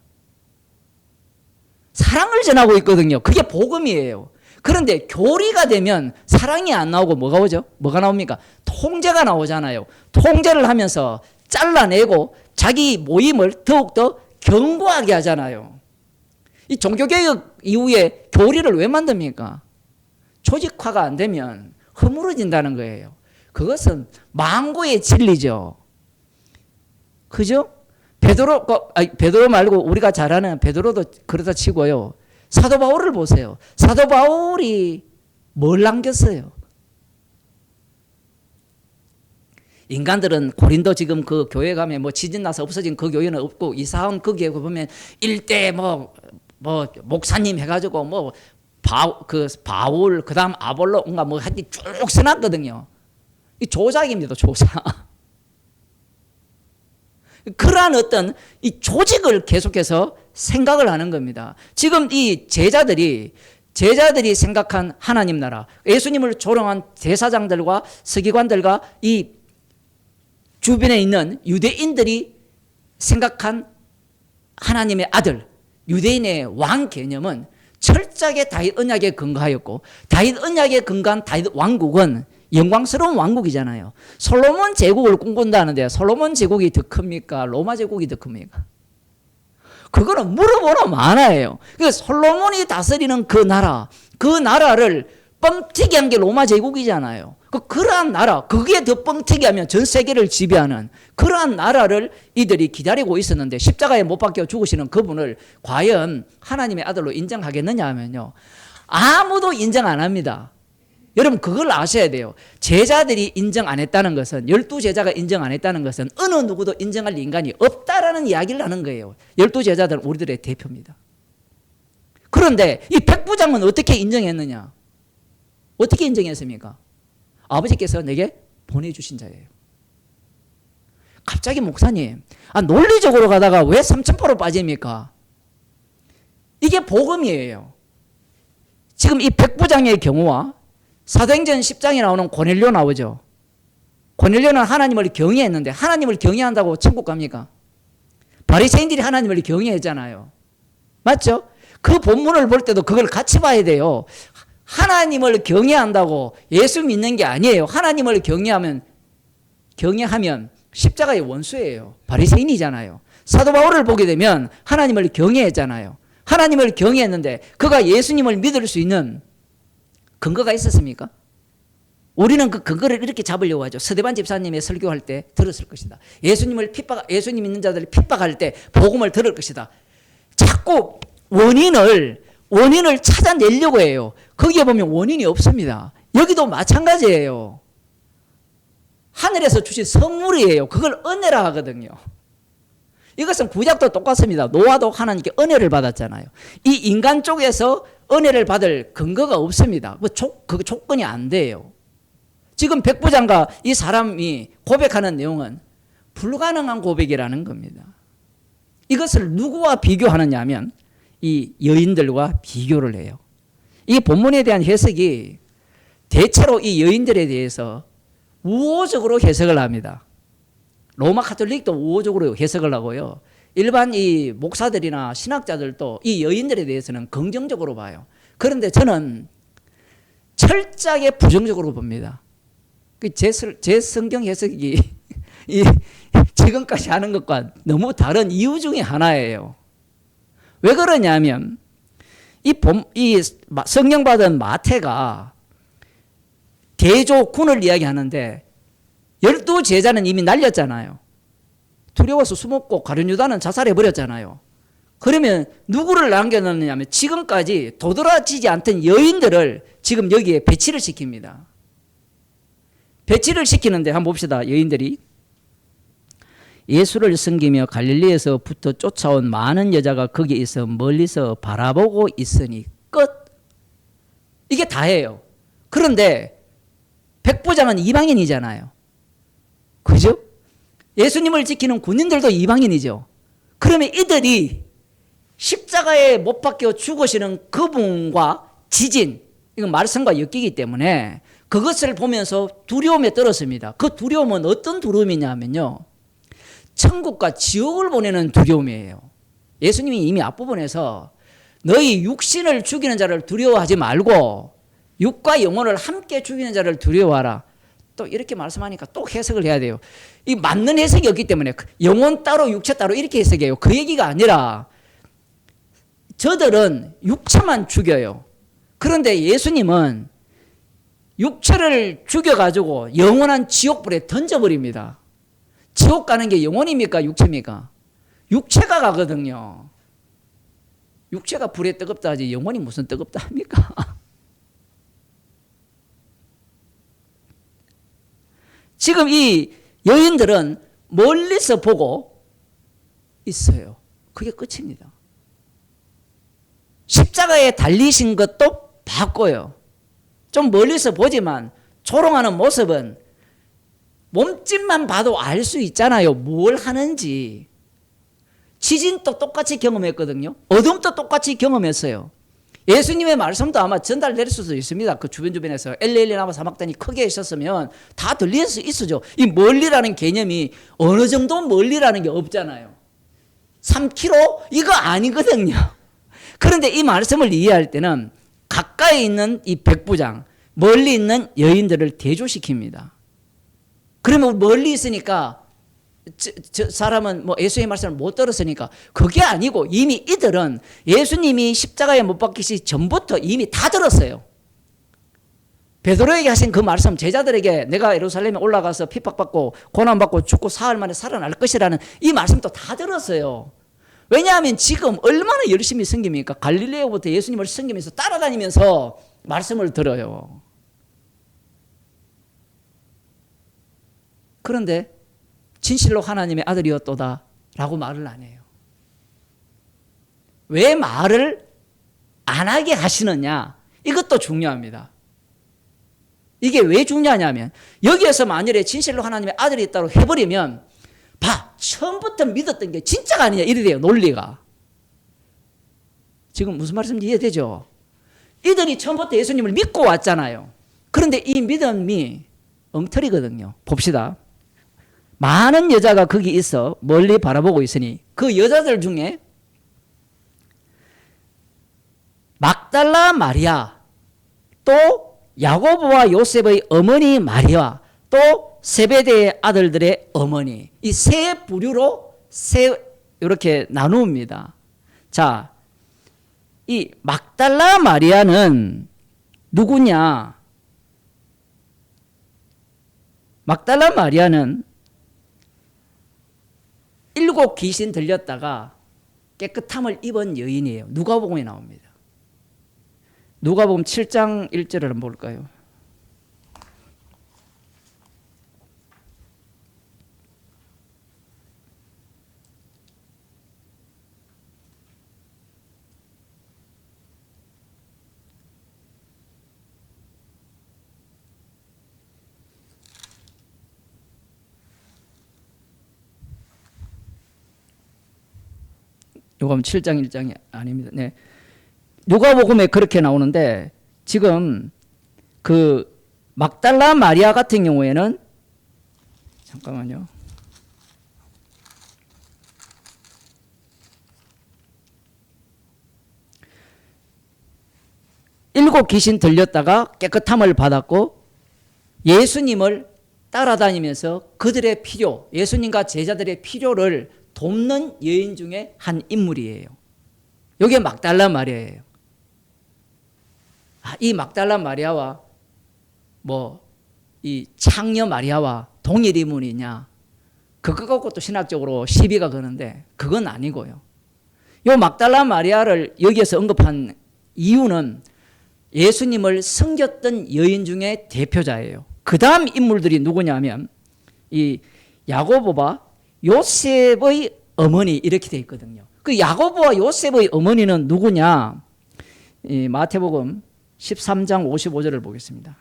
A: 사랑을 전하고 있거든요. 그게 복음이에요. 그런데 교리가 되면 사랑이 안 나오고 뭐가 오죠? 뭐가 나옵니까? 통제가 나오잖아요. 통제를 하면서 잘라내고 자기 모임을 더욱더 견고하게 하잖아요. 이 종교개혁 이후에 교리를 왜 만듭니까? 조직화가 안 되면 허물어진다는 거예요. 그것은 망고의 진리죠. 그죠? 베드로 말고 우리가 잘 아는 베드로도 그러다 치고요. 사도 바울을 보세요. 사도 바울이 뭘 남겼어요? 인간들은 고린도 지금 그 교회 가면 뭐 지진 나서 없어진 그 교회는 없고 이사온 그 교회 보면 일대 뭐 목사님 해가지고 바울 그다음 아볼로 뭔가 뭐 하여튼 쭉 써놨거든요. 이 조작입니다. 조작. 그러한 어떤 이 조직을 계속해서 생각을 하는 겁니다. 지금 이 제자들이 제자들이 생각한 하나님 나라, 예수님을 조롱한 대사장들과 서기관들과 이 주변에 있는 유대인들이 생각한 하나님의 아들, 유대인의 왕 개념은 철저하게 다윗 언약에 근거하였고, 다윗 언약에 근거한 다윗 왕국은 영광스러운 왕국이잖아요. 솔로몬 제국을 꿈꾼다는데 솔로몬 제국이 더 큽니까? 로마 제국이 더 큽니까? 그거는 물어보나 마나예요. 그래서 솔로몬이 다스리는 그 나라를 뻥튀기 한 게 로마 제국이잖아요. 그러한 나라, 그게 더 뻥튀기 하면 전 세계를 지배하는 그러한 나라를 이들이 기다리고 있었는데, 십자가에 못 박혀 죽으시는 그분을 과연 하나님의 아들로 인정하겠느냐 하면요, 아무도 인정 안 합니다. 여러분 그걸 아셔야 돼요. 제자들이 인정 안 했다는 것은, 12제자가 인정 안 했다는 것은 어느 누구도 인정할 인간이 없다라는 이야기를 하는 거예요. 12제자들은 우리들의 대표입니다. 그런데 이 백부장은 어떻게 인정했느냐? 어떻게 인정했습니까? 아버지께서 내게 보내주신 자예요. 갑자기 목사님, 논리적으로 가다가 왜 삼천포로 빠집니까? 이게 복음이에요. 지금 이 백부장의 경우와 사도행전 10장에 나오는 고넬료 나오죠. 고넬료는 하나님을 경외했는데, 하나님을 경외한다고 천국 갑니까? 바리새인들이 하나님을 경외했잖아요. 맞죠? 그 본문을 볼 때도 그걸 같이 봐야 돼요. 하나님을 경외한다고 예수 믿는 게 아니에요. 하나님을 경외하면 십자가의 원수예요. 바리새인이잖아요. 사도 바울을 보게 되면 하나님을 경외했잖아요. 하나님을 경외했는데 그가 예수님을 믿을 수 있는 근거가 있었습니까? 우리는 그 근거를 이렇게 잡으려고 하죠. 서대반 집사님의 설교할 때 들었을 것이다. 예수님 믿는 자들을 핍박할 때 복음을 들을 것이다. 자꾸 원인을 찾아내려고 해요. 거기에 보면 원인이 없습니다. 여기도 마찬가지예요. 하늘에서 주신 선물이에요. 그걸 은혜라 하거든요. 이것은 구약도 똑같습니다. 노아도 하나님께 은혜를 받았잖아요. 이 인간 쪽에서 은혜를 받을 근거가 없습니다. 그 조건이 안 돼요. 지금 백부장과 이 사람이 고백하는 내용은 불가능한 고백이라는 겁니다. 이것을 누구와 비교하느냐 하면 이 여인들과 비교를 해요. 이 본문에 대한 해석이 대체로 이 여인들에 대해서 우호적으로 해석을 합니다. 로마 카톨릭도 우호적으로 해석을 하고요. 일반 이 목사들이나 신학자들도 이 여인들에 대해서는 긍정적으로 봐요. 그런데 저는 철저하게 부정적으로 봅니다. 제 성경 해석이 지금까지 하는 것과 너무 다른 이유 중에 하나예요. 왜 그러냐면 이 성령 받은 마태가 대조군을 이야기하는데 12제자는 이미 날렸잖아요. 두려워서 숨었고 가룟 유다는 자살해버렸잖아요. 그러면 누구를 남겨놓느냐면 지금까지 도드라지지 않던 여인들을 지금 여기에 배치를 시킵니다. 배치를 시키는데 한번 봅시다. 여인들이 예수를 섬기며 갈릴리에서부터 쫓아온 많은 여자가 거기에 있어 멀리서 바라보고 있으니 끝. 이게 다예요. 그런데 백부장은 이방인이잖아요. 그죠? 예수님을 지키는 군인들도 이방인이죠. 그러면 이들이 십자가에 못 박혀 죽으시는 그분과 지진, 이건 말씀과 엮이기 때문에 그것을 보면서 두려움에 떨었습니다. 그 두려움은 어떤 두려움이냐면요, 천국과 지옥을 보내는 두려움이에요. 예수님이 이미 앞부분에서 너희 육신을 죽이는 자를 두려워하지 말고 육과 영혼을 함께 죽이는 자를 두려워하라. 또 이렇게 말씀하니까 또 해석을 해야 돼요. 이 맞는 해석이 없기 때문에 영혼 따로 육체 따로 이렇게 해석해요. 그 얘기가 아니라 저들은 육체만 죽여요. 그런데 예수님은 육체를 죽여가지고 영원한 지옥불에 던져버립니다. 지옥 가는 게 영혼입니까? 육체입니까? 육체가 가거든요. 육체가 불에 뜨겁다 하지 영혼이 무슨 뜨겁다 합니까? 지금 이 여인들은 멀리서 보고 있어요. 그게 끝입니다. 십자가에 달리신 것도 봤고요. 좀 멀리서 보지만 조롱하는 모습은 몸집만 봐도 알 수 있잖아요. 뭘 하는지. 지진도 똑같이 경험했거든요. 어둠도 똑같이 경험했어요. 예수님의 말씀도 아마 전달될 수도 있습니다. 그 주변에서 엘레일리 나무 사막단이 크게 있었으면 다 들릴 수 있어죠. 이 멀리라는 개념이 어느 정도 멀리라는 게 없잖아요. 3km 이거 아니거든요. 그런데 이 말씀을 이해할 때는 가까이 있는 이 백부장, 멀리 있는 여인들을 대조시킵니다. 그러면 멀리 있으니까 저 사람은 뭐 예수의 말씀을 못 들었으니까 그게 아니고 이미 이들은 예수님이 십자가에 못 박히시 전부터 이미 다 들었어요. 베드로에게 하신 그 말씀, 제자들에게 내가 예루살렘에 올라가서 핍박받고 고난받고 죽고 사흘 만에 살아날 것이라는 이 말씀도 다 들었어요. 왜냐하면 지금 얼마나 열심히 섬깁니까? 갈릴레오부터 예수님을 섬기면서 따라다니면서 말씀을 들어요. 그런데 진실로 하나님의 아들이었도다 라고 말을 안 해요. 왜 말을 안 하게 하시느냐? 이것도 중요합니다. 이게 왜 중요하냐면 여기에서 만일에 진실로 하나님의 아들이 있다고 해버리면 봐, 처음부터 믿었던 게 진짜가 아니냐 이래요. 논리가. 지금 무슨 말씀인지 이해되죠? 이들이 처음부터 예수님을 믿고 왔잖아요. 그런데 이 믿음이 엉터리거든요. 봅시다. 많은 여자가 거기 있어 멀리 바라보고 있으니 그 여자들 중에 막달라 마리아, 또 야고보와 요셉의 어머니 마리아, 또 세베대의 아들들의 어머니, 이 세 부류로 이렇게 나눕니다. 자, 이 막달라 마리아는 누구냐? 막달라 마리아는 7 귀신 들렸다가 깨끗함을 입은 여인이에요. 누가복음에 나옵니다. 누가복음 7장 1절을 한번 볼까요? 누가복음 7장 1장이 아닙니다. 네. 누가복음에 그렇게 나오는데 지금 그 막달라 마리아 같은 경우에는 잠깐만요. 일곱 귀신 들렸다가 깨끗함을 받았고 예수님을 따라다니면서 그들의 필요, 예수님과 제자들의 필요를 돕는 여인 중에 한 인물이에요. 이게 막달라 마리아예요. 이 막달라 마리아와 이 창녀 마리아와 동일 인물이냐? 그거 갖고 또 신학적으로 시비가 거는데 그건 아니고요. 이 막달라 마리아를 여기에서 언급한 이유는 예수님을 섬겼던 여인 중에 대표자예요. 그 다음 인물들이 누구냐면 이 야고보와 요셉의 어머니 이렇게 돼 있거든요. 그 야고보와 요셉의 어머니는 누구냐? 이 마태복음 13장 55절을 보겠습니다.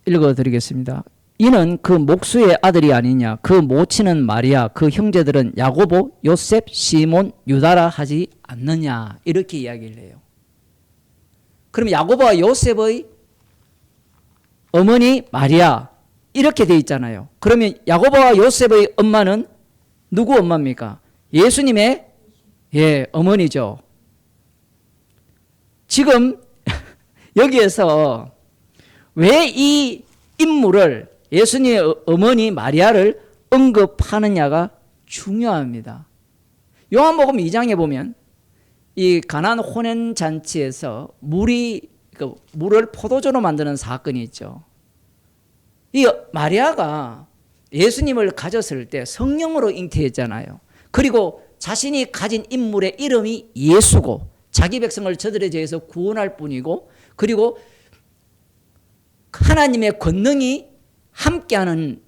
A: 읽어드리겠습니다. 이는 그 목수의 아들이 아니냐? 그 모친은 마리아, 그 형제들은 야고보, 요셉, 시몬, 유다라 하지 않느냐? 이렇게 이야기를 해요. 그럼 야고보와 요셉의 어머니 마리아 이렇게 돼 있잖아요. 그러면 야고보와 요셉의 엄마는 누구 엄마입니까? 예수님의 어머니죠. 지금 여기에서 왜 이 인물을 예수님의 어머니 마리아를 언급하느냐가 중요합니다. 요한복음 2장에 보면 이 가나안 혼인 잔치에서 물을 포도주로 만드는 사건이 있죠. 이 마리아가 예수님을 가졌을 때 성령으로 잉태했잖아요. 그리고 자신이 가진 인물의 이름이 예수고 자기 백성을 저들에 대해서 구원할 뿐이고 그리고 하나님의 권능이 함께하는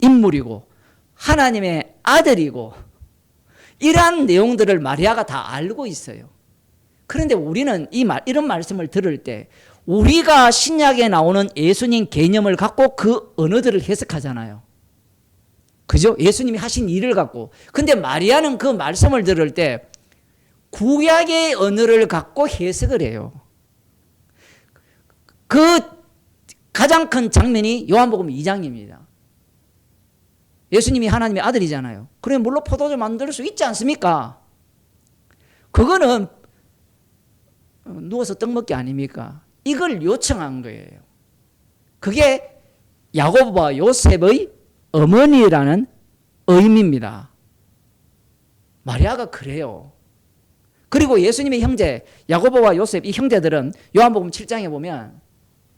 A: 인물이고 하나님의 아들이고 이러한 내용들을 마리아가 다 알고 있어요. 그런데 우리는 이런 말씀을 들을 때 우리가 신약에 나오는 예수님 개념을 갖고 그 언어들을 해석하잖아요. 그죠? 예수님이 하신 일을 갖고. 근데 마리아는 그 말씀을 들을 때 구약의 언어를 갖고 해석을 해요. 그 가장 큰 장면이 요한복음 2장입니다. 예수님이 하나님의 아들이잖아요. 그래 물로 포도주 만들 수 있지 않습니까? 그거는 누워서 떡 먹기 아닙니까? 이걸 요청한 거예요. 그게 야고보와 요셉의 어머니라는 의미입니다. 마리아가 그래요. 그리고 예수님의 형제 야고보와 요셉 이 형제들은 요한복음 7장에 보면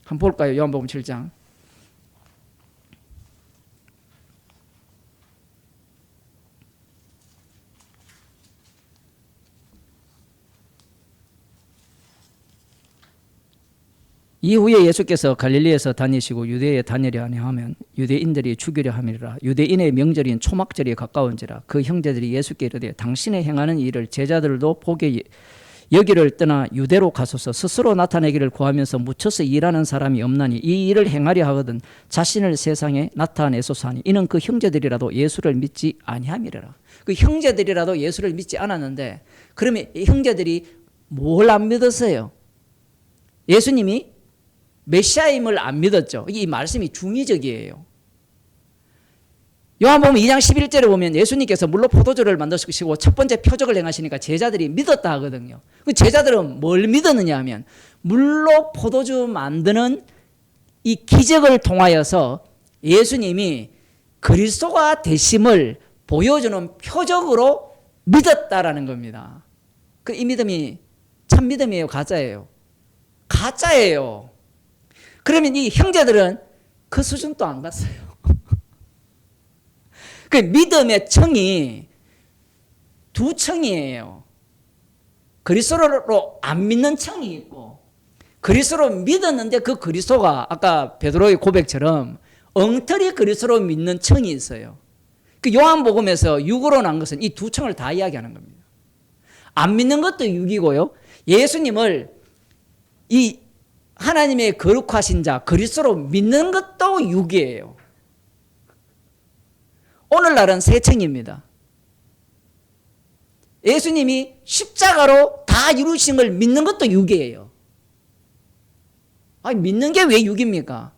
A: 한번 볼까요? 요한복음 7장. 이후에 예수께서 갈릴리에서 다니시고 유대에 다니려 아니하면 유대인들이 죽이려 함이라. 유대인의 명절인 초막절이 가까운지라. 그 형제들이 예수께 이르되 당신의 행하는 일을 제자들도 보게 여기를 떠나 유대로 가소서. 스스로 나타내기를 구하면서 묻혀서 일하는 사람이 없나니 이 일을 행하려 하거든 자신을 세상에 나타내소서 하니 이는 그 형제들이라도 예수를 믿지 아니함이라. 그 형제들이라도 예수를 믿지 않았는데 그러면 이 형제들이 뭘 안 믿었어요? 예수님이 메시아임을 안 믿었죠. 이 말씀이 중의적이에요. 요한복음 2장 11절에 보면 예수님께서 물로 포도주를 만드시고 첫 번째 표적을 행하시니까 제자들이 믿었다 하거든요. 그 제자들은 뭘 믿었느냐 하면 물로 포도주 만드는 이 기적을 통하여서 예수님이 그리스도가 되심을 보여주는 표적으로 믿었다라는 겁니다. 그 이 믿음이 참 믿음이에요, 가짜예요? 가짜예요. 그러면 이 형제들은 그 수준도 안 갔어요. 그 믿음의 층이 두 층이에요. 그리스도로 안 믿는 층이 있고 그리스도로 믿었는데 그 그리스도가 아까 베드로의 고백처럼 엉터리 그리스도로 믿는 층이 있어요. 그 요한복음에서 육으로 난 것은 이 두 층을 다 이야기하는 겁니다. 안 믿는 것도 육이고요. 예수님을 이 하나님의 거룩하신 자 그리스도로 믿는 것도 육이에요. 오늘날은 세 층입니다. 예수님이 십자가로 다 이루신 걸 믿는 것도 육이에요. 아니 믿는 게 왜 육입니까?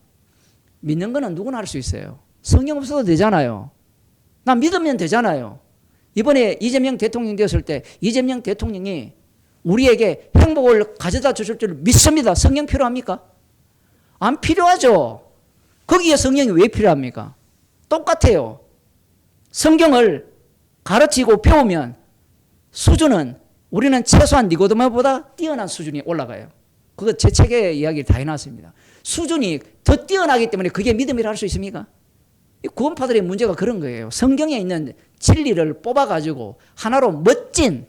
A: 믿는 거는 누구나 할 수 있어요. 성경 없어도 되잖아요. 나 믿으면 되잖아요. 이번에 이재명 대통령 되었을 때 이재명 대통령이 우리에게 행복을 가져다 주실 줄 믿습니다. 성령 필요합니까? 안 필요하죠. 거기에 성령이 왜 필요합니까? 똑같아요. 성경을 가르치고 배우면 수준은 우리는 최소한 니고데모보다 뛰어난 수준이 올라가요. 그거 제 책에 이야기를 다 해놨습니다. 수준이 더 뛰어나기 때문에 그게 믿음이라 할 수 있습니까? 구원파들의 문제가 그런 거예요. 성경에 있는 진리를 뽑아가지고 하나로 멋진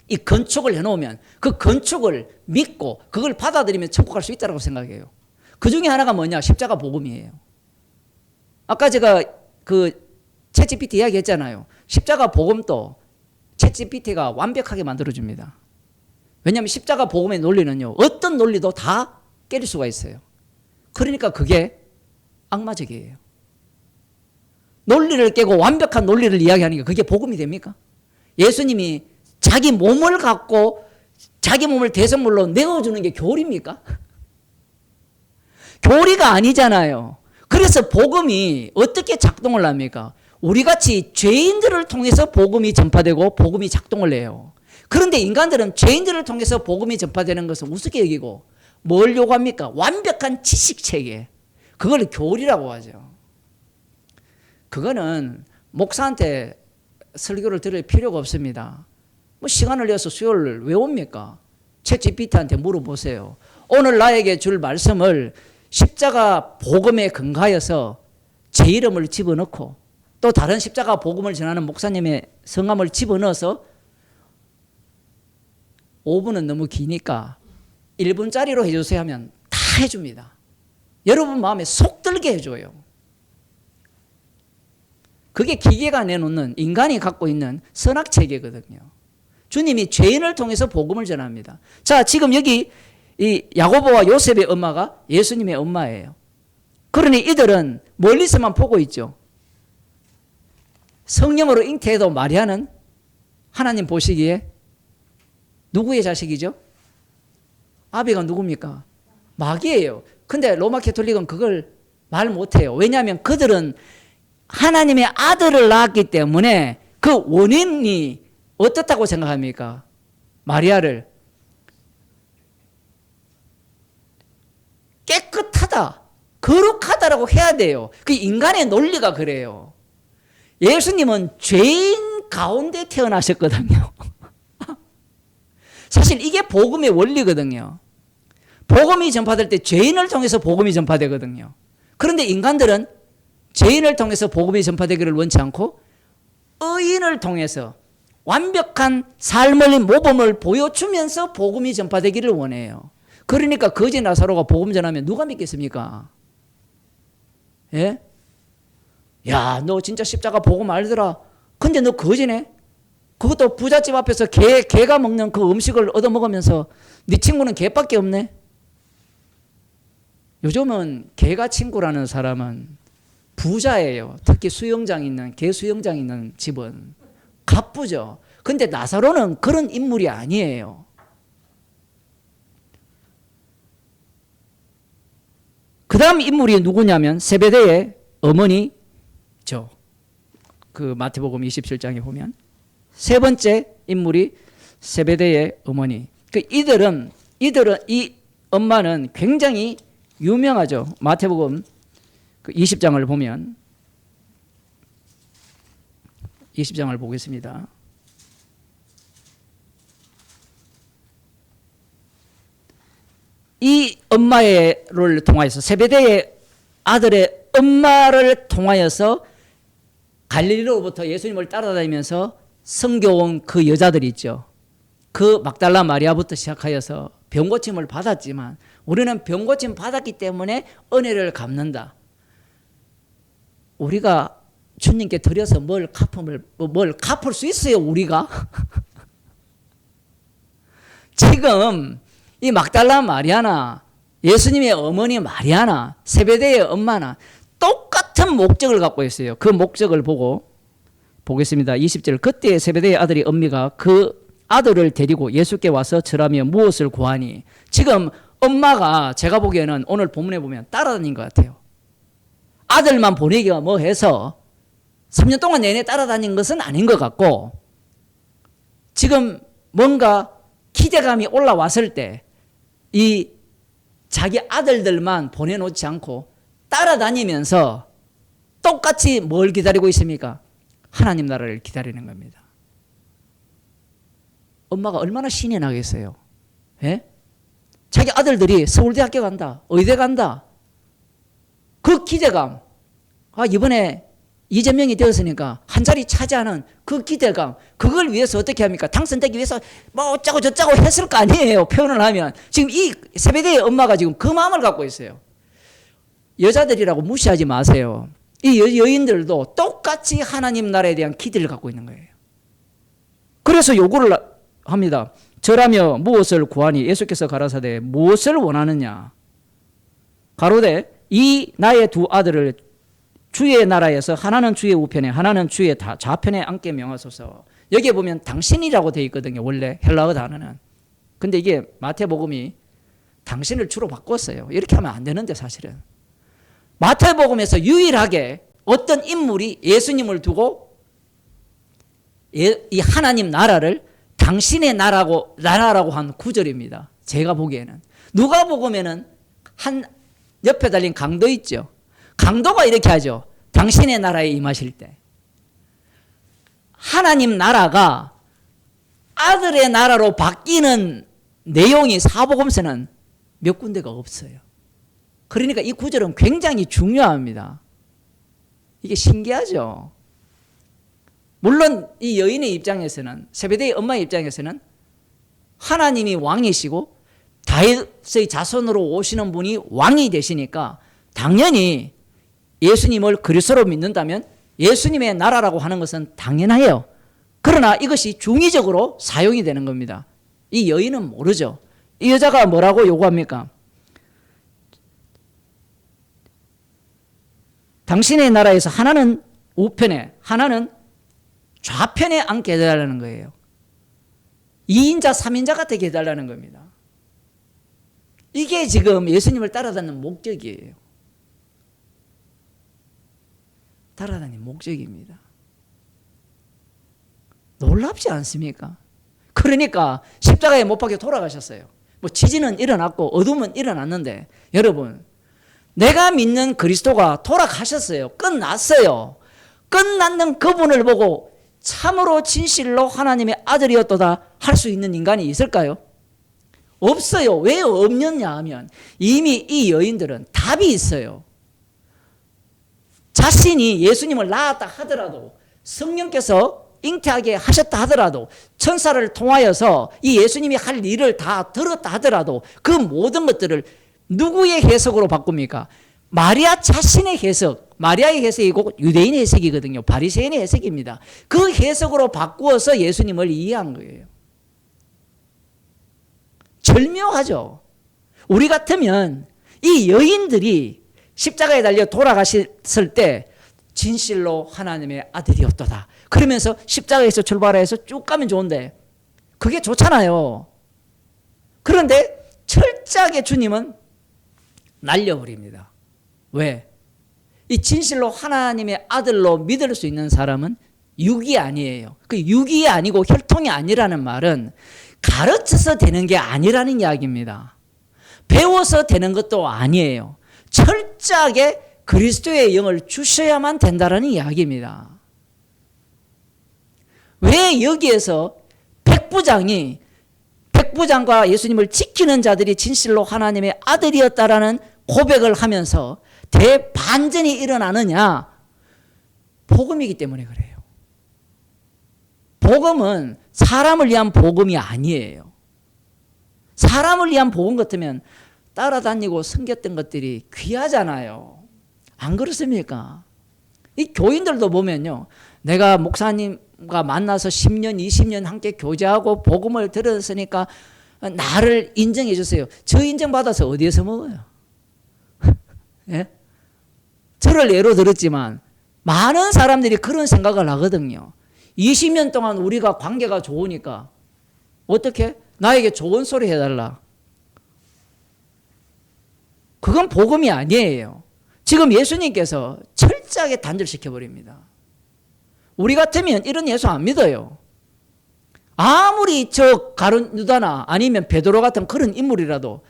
A: 이 건축을 해놓으면 그 건축을 믿고 그걸 받아들이면 천국 갈 수 있다고 생각해요. 그 중에 하나가 뭐냐? 십자가 복음이에요. 아까 제가 그 챗GPT 이야기했잖아요. 십자가 복음도 챗GPT가 완벽하게 만들어줍니다. 왜냐하면 십자가 복음의 논리는요. 어떤 논리도 다 깨릴 수가 있어요. 그러니까 그게 악마적이에요. 논리를 깨고 완벽한 논리를 이야기하니까 그게 복음이 됩니까? 예수님이 자기 몸을 갖고 자기 몸을 대성물로 내어주는 게 교리입니까? 교리가 아니잖아요. 그래서 복음이 어떻게 작동을 합니까? 우리같이 죄인들을 통해서 복음이 전파되고 복음이 작동을 해요. 그런데 인간들은 죄인들을 통해서 복음이 전파되는 것을 우습게 여기고 뭘 요구합니까? 완벽한 지식체계. 그걸 교리라고 하죠. 그거는 목사한테 설교를 들을 필요가 없습니다. 뭐 시간을 내서 수요를 왜 옵니까? 챗GPT한테 물어보세요. 오늘 나에게 줄 말씀을 십자가 복음에 근거하여서 제 이름을 집어넣고 또 다른 십자가 복음을 전하는 목사님의 성함을 집어넣어서 5분은 너무 기니까 1분짜리로 해주세요 하면 다 해줍니다. 여러분 마음에 속 들게 해줘요. 그게 기계가 내놓는 인간이 갖고 있는 선악체계거든요. 주님이 죄인을 통해서 복음을 전합니다. 자, 지금 여기 이 야고보와 요셉의 엄마가 예수님의 엄마예요. 그러니 이들은 멀리서만 보고 있죠. 성령으로 잉태해도 마리아는 하나님 보시기에 누구의 자식이죠? 아비가 누굽니까? 마귀예요. 근데 로마 캐톨릭은 그걸 말 못해요. 왜냐하면 그들은 하나님의 아들을 낳았기 때문에 그 원인이 어떻다고 생각합니까? 마리아를 깨끗하다, 거룩하다라고 해야 돼요. 그 인간의 논리가 그래요. 예수님은 죄인 가운데 태어나셨거든요. 사실 이게 복음의 원리거든요. 복음이 전파될 때 죄인을 통해서 복음이 전파되거든요. 그런데 인간들은 죄인을 통해서 복음이 전파되기를 원치 않고 의인을 통해서 완벽한 삶의 모범을 보여주면서 복음이 전파되기를 원해요. 그러니까 거지 나사로가 복음 전하면 누가 믿겠습니까? 예? 야, 너 진짜 십자가 복음 알더라. 근데 너 거지네? 그것도 부잣집 앞에서 개가 먹는 그 음식을 얻어먹으면서 네 친구는 개밖에 없네? 요즘은 개가 친구라는 사람은 부자예요. 특히 수영장 있는, 개 수영장 있는 집은 가쁘죠. 근데 나사로는 그런 인물이 아니에요. 그 다음 인물이 누구냐면 세베대의 어머니죠. 그 마태복음 27장에 보면 세 번째 인물이 세베대의 어머니. 이들은 이 엄마는 굉장히 유명하죠. 마태복음 20장을 보면 20장을 보겠습니다. 이 엄마를 통하여서 세베대의 아들의 엄마를 통하여서 갈릴리로부터 예수님을 따라다니면서 선교온 그 여자들이 있죠. 그 막달라 마리아부터 시작하여서 병고침을 받았지만 우리는 병고침 받았기 때문에 은혜를 갚는다. 우리가 주님께 드려서 뭘 갚을 수 있어요, 우리가? 지금 이 막달라 마리아나 예수님의 어머니 마리아나 세베대의 엄마나 똑같은 목적을 갖고 있어요. 그 목적을 보겠습니다. 20절. 그때 세베대의 아들이 엄미가 그 아들을 데리고 예수께 와서 절하며 무엇을 구하니. 지금 엄마가 제가 보기에는 오늘 본문에 보면 따라다닌 것 같아요. 아들만 보내기가 뭐 해서 3년 동안 내내 따라다닌 것은 아닌 것 같고 지금 뭔가 기대감이 올라왔을 때 이 자기 아들들만 보내놓지 않고 따라다니면서 똑같이 뭘 기다리고 있습니까? 하나님 나라를 기다리는 겁니다. 엄마가 얼마나 신이 나겠어요. 예? 자기 아들들이 서울대학교 간다, 의대 간다. 그 기대감, 이번에 이재명이 되었으니까 한 자리 차지하는 그 기대감, 그걸 위해서 어떻게 합니까? 당선되기 위해서 뭐 어쩌고 저쩌고 했을 거 아니에요. 표현을 하면. 지금 이 세베대의 엄마가 지금 그 마음을 갖고 있어요. 여자들이라고 무시하지 마세요. 이 여인들도 똑같이 하나님 나라에 대한 기대를 갖고 있는 거예요. 그래서 요구를 합니다. 절하며 무엇을 구하니 예수께서 가라사대 무엇을 원하느냐. 가로되 이 나의 두 아들을 주의 나라에서 하나는 주의 우편에 하나는 주의 좌편에 앉게 명하소서. 여기에 보면 당신이라고 되어 있거든요. 원래 헬라어 단어는. 근데 이게 마태복음이 당신을 주로 바꿨어요. 이렇게 하면 안 되는데 사실은. 마태복음에서 유일하게 어떤 인물이 예수님을 두고 이 하나님 나라를 당신의 나라라고 한 구절입니다. 제가 보기에는. 누가복음에는 한 옆에 달린 강도 있죠. 강도가 이렇게 하죠. 당신의 나라에 임하실 때. 하나님 나라가 아들의 나라로 바뀌는 내용이 사복음서는 몇 군데가 없어요. 그러니까 이 구절은 굉장히 중요합니다. 이게 신기하죠. 물론 이 여인의 입장에서는, 세베대의 엄마의 입장에서는 하나님이 왕이시고 다윗의 자손으로 오시는 분이 왕이 되시니까 당연히 예수님을 그리스도로 믿는다면 예수님의 나라라고 하는 것은 당연해요. 그러나 이것이 중의적으로 사용이 되는 겁니다. 이 여인은 모르죠. 이 여자가 뭐라고 요구합니까? 당신의 나라에서 하나는 우편에 하나는 좌편에 앉게 해달라는 거예요. 2인자 3인자가 되게 해달라는 겁니다. 이게 지금 예수님을 따라다니는 목적이에요. 따라다니는 목적입니다. 놀랍지 않습니까? 그러니까 십자가에 못 박혀 돌아가셨어요. 뭐 지진은 일어났고 어둠은 일어났는데 여러분, 내가 믿는 그리스도가 돌아가셨어요. 끝났어요. 끝났는 그분을 보고 참으로 진실로 하나님의 아들이었도다 할 수 있는 인간이 있을까요? 없어요. 왜 없느냐 하면 이미 이 여인들은 답이 있어요. 자신이 예수님을 낳았다 하더라도, 성령께서 잉태하게 하셨다 하더라도, 천사를 통하여서 이 예수님이 할 일을 다 들었다 하더라도 그 모든 것들을 누구의 해석으로 바꿉니까? 마리아 자신의 해석, 마리아의 해석이고 유대인의 해석이거든요. 바리새인의 해석입니다. 그 해석으로 바꾸어서 예수님을 이해한 거예요. 절묘하죠. 우리 같으면 이 여인들이 십자가에 달려 돌아가셨을 때 진실로 하나님의 아들이었도다 그러면서 십자가에서 출발해서 쭉 가면 좋은데 그게 좋잖아요. 그런데 철저하게 주님은 날려버립니다. 왜? 이 진실로 하나님의 아들로 믿을 수 있는 사람은 육이 아니에요. 그 육이 아니고 혈통이 아니라는 말은 가르쳐서 되는 게 아니라는 이야기입니다. 배워서 되는 것도 아니에요. 철저하게 그리스도의 영을 주셔야만 된다는 이야기입니다. 왜 여기에서 백부장과 예수님을 지키는 자들이 진실로 하나님의 아들이었다라는 고백을 하면서 대반전이 일어나느냐? 복음이기 때문에 그래요. 복음은 사람을 위한 복음이 아니에요. 사람을 위한 복음 같으면 따라다니고 섬겼던 것들이 귀하잖아요. 안 그렇습니까? 이 교인들도 보면요, 내가 목사님과 만나서 10년, 20년 함께 교제하고 복음을 들었으니까 나를 인정해 주세요. 저 인정받아서 어디에서 먹어요? 예? 저를 예로 들었지만 많은 사람들이 그런 생각을 하거든요. 20년 동안 우리가 관계가 좋으니까 어떻게? 나에게 좋은 소리 해달라. 그건 복음이 아니에요. 지금 예수님께서 철저하게 단절시켜버립니다. 우리 같으면 이런 예수 안 믿어요. 아무리 저 가룟 유다나 아니면 베드로 같은 그런 인물이라도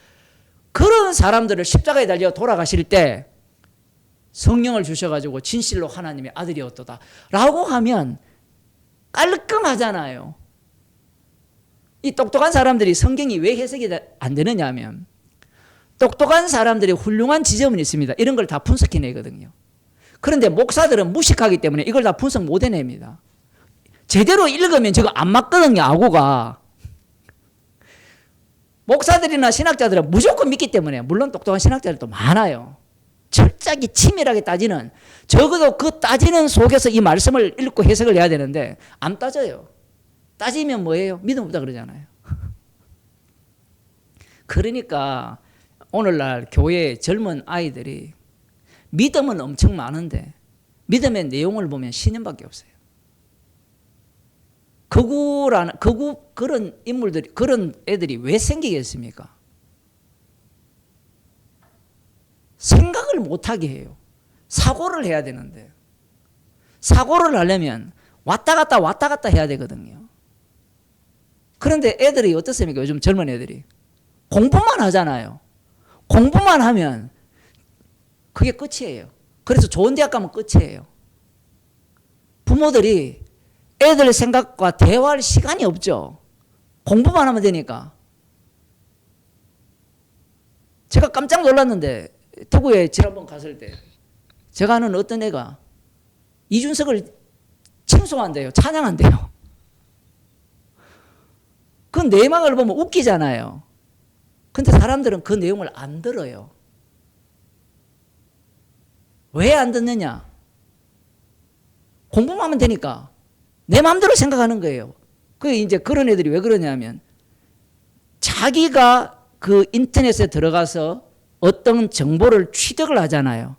A: 그런 사람들을 십자가에 달려 돌아가실 때 성령을 주셔가지고 진실로 하나님의 아들이었도다 라고 하면 깔끔하잖아요. 이 똑똑한 사람들이 성경이 왜 해석이 안 되느냐 하면 똑똑한 사람들이 훌륭한 지점은 있습니다. 이런 걸 다 분석해내거든요. 그런데 목사들은 무식하기 때문에 이걸 다 분석 못 해냅니다. 제대로 읽으면 저거 안 맞거든요. 아고가. 목사들이나 신학자들은 무조건 믿기 때문에, 물론 똑똑한 신학자들도 많아요. 철저하게 치밀하게 따지는, 적어도 그 따지는 속에서 이 말씀을 읽고 해석을 해야 되는데 안 따져요. 따지면 뭐예요? 믿음 없다 그러잖아요. 그러니까 오늘날 교회의 젊은 아이들이 믿음은 엄청 많은데 믿음의 내용을 보면 신념밖에 없어요. 그런 인물들이, 그런 애들이 왜 생기겠습니까? 생각을 못하게 해요. 사고를 해야 되는데, 사고를 하려면 왔다 갔다 해야 되거든요. 그런데 애들이 어떻습니까? 요즘 젊은 애들이 공부만 하잖아요. 공부만 하면 그게 끝이에요. 그래서 좋은 대학 가면 끝이에요. 부모들이 애들 생각과 대화할 시간이 없죠. 공부만 하면 되니까. 제가 깜짝 놀랐는데 대구에 지난번 갔을 때 제가 아는 어떤 애가 이준석을 칭송한대요. 찬양한대요. 그 내막을 보면 웃기잖아요. 근데 사람들은 그 내용을 안 들어요. 왜 안 듣느냐? 공부만 하면 되니까 내 마음대로 생각하는 거예요. 그 이제 그런 애들이 왜 그러냐면 자기가 그 인터넷에 들어가서 어떤 정보를 취득을 하잖아요.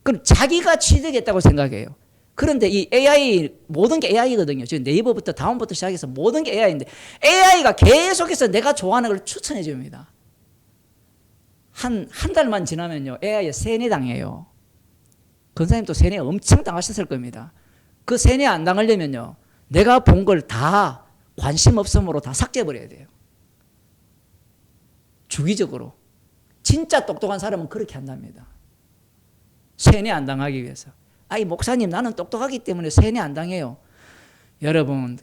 A: 그럼 자기가 취득했다고 생각해요. 그런데 이 AI, 모든 게 AI거든요. 지금 네이버부터 다음부터 시작해서 모든 게 AI인데 AI가 계속해서 내가 좋아하는 걸 추천해 줍니다. 한 달만 지나면요. AI에 세뇌당해요. 권사님도 세뇌 엄청 당하셨을 겁니다. 그 세뇌 안 당하려면요. 내가 본 걸 다 관심 없음으로 다 삭제해버려야 돼요. 주기적으로. 진짜 똑똑한 사람은 그렇게 한답니다. 세뇌 안 당하기 위해서. 아이 목사님 나는 똑똑하기 때문에 세뇌 안 당해요. 여러분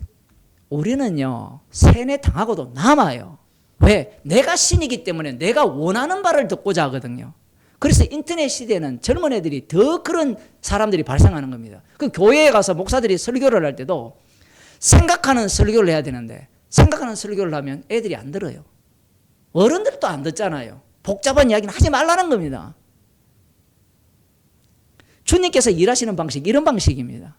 A: 우리는요 세뇌 당하고도 남아요. 왜? 내가 신이기 때문에 내가 원하는 바를 듣고자 하거든요. 그래서 인터넷 시대는 젊은 애들이 더 그런 사람들이 발생하는 겁니다. 그 교회에 가서 목사들이 설교를 할 때도 생각하는 설교를 해야 되는데 생각하는 설교를 하면 애들이 안 들어요. 어른들도 안 듣잖아요. 복잡한 이야기는 하지 말라는 겁니다. 주님께서 일하시는 방식 이런 방식입니다.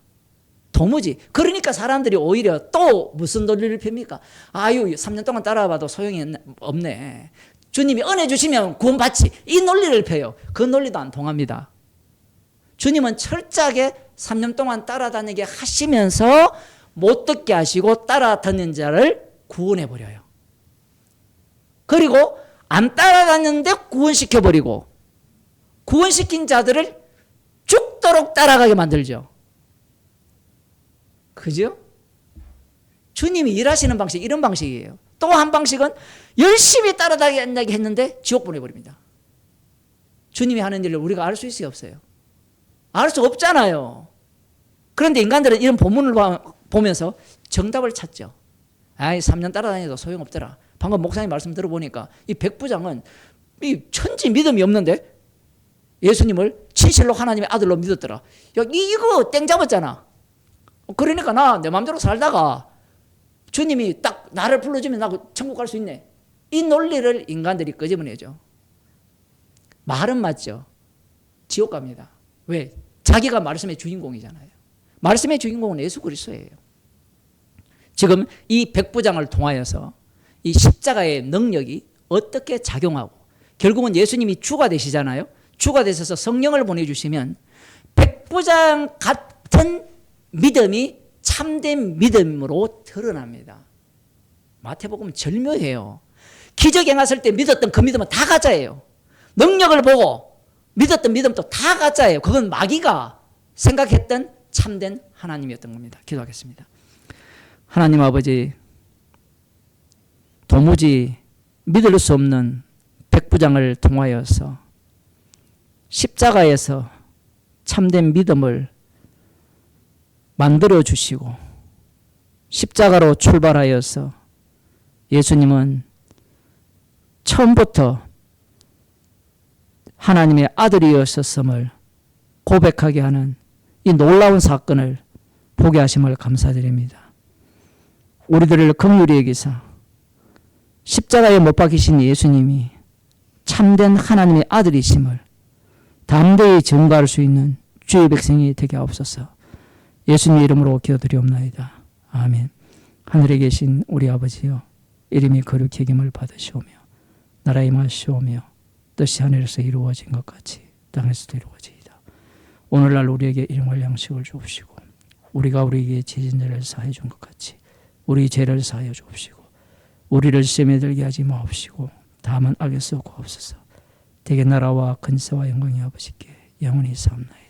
A: 도무지. 그러니까 사람들이 오히려 또 무슨 논리를 펴니까 아유 3년 동안 따라와도 소용이 없네. 주님이 은혜 주시면 구원받지. 이 논리를 펴요. 그 논리도 안 통합니다. 주님은 철저하게 3년 동안 따라다니게 하시면서 못 듣게 하시고 따라다니는 자를 구원해버려요. 그리고 안 따라다녔는데 구원시켜버리고 구원시킨 자들을 죽도록 따라가게 만들죠. 그죠? 주님이 일하시는 방식 이런 방식이에요. 또 한 방식은 열심히 따라다니게 했는데 지옥 보내버립니다. 주님이 하는 일을 우리가 알 수 있어요 없어요? 알 수 없잖아요. 그런데 인간들은 이런 본문을 보면서 정답을 찾죠. 아이 3년 따라다녀도 소용없더라. 방금 목사님 말씀 들어보니까 이 백부장은 이 천지 믿음이 없는데 예수님을 진실로 하나님의 아들로 믿었더라. 야, 이거 땡 잡았잖아. 그러니까 나 내 마음대로 살다가 주님이 딱 나를 불러주면 나 천국 갈 수 있네. 이 논리를 인간들이 끄집어내죠. 말은 맞죠. 지옥 갑니다. 왜? 자기가 말씀의 주인공이잖아요. 말씀의 주인공은 예수 그리스도예요. 지금 이 백부장을 통하여서 이 십자가의 능력이 어떻게 작용하고 결국은 예수님이 주가 되시잖아요. 주가 되셔서 성령을 보내주시면 백부장 같은 믿음이 참된 믿음으로 드러납니다. 마태복음 절묘해요. 기적 행하실 때 믿었던 그 믿음은 다 가짜예요. 능력을 보고 믿었던 믿음도 다 가짜예요. 그건 마귀가 생각했던 참된 하나님이었던 겁니다. 기도하겠습니다. 하나님 아버지, 도무지 믿을 수 없는 백부장을 통하여서 십자가에서 참된 믿음을 만들어 주시고 십자가로 출발하여서 예수님은 처음부터 하나님의 아들이었음을 고백하게 하는 이 놀라운 사건을 보게 하심을 감사드립니다. 우리들을 긍휼히 여기사 십자가에 못 박히신 예수님이 참된 하나님의 아들이심을 담대히 증거할 수 있는 주의 백성이 되게 하옵소서. 예수님 이름으로 기도드리옵나이다. 아멘. 하늘에 계신 우리 아버지여, 이름이 거룩히 여김을 받으시오며 나라에 임하시오며 뜻이 하늘에서 이루어진 것 같이 땅에서도 이루어지이다. 오늘날 우리에게 일용할 양식을 주옵시고 우리가 우리에게 지은 죄를 사해 준 것 같이 우리 죄를 사하여 주옵시고 우리를 시험에 들게 하지 마옵시고 다만 악에서 구하옵소서. 대개 나라와 근세와 영광이 아버지께 영원히 사옵나이다.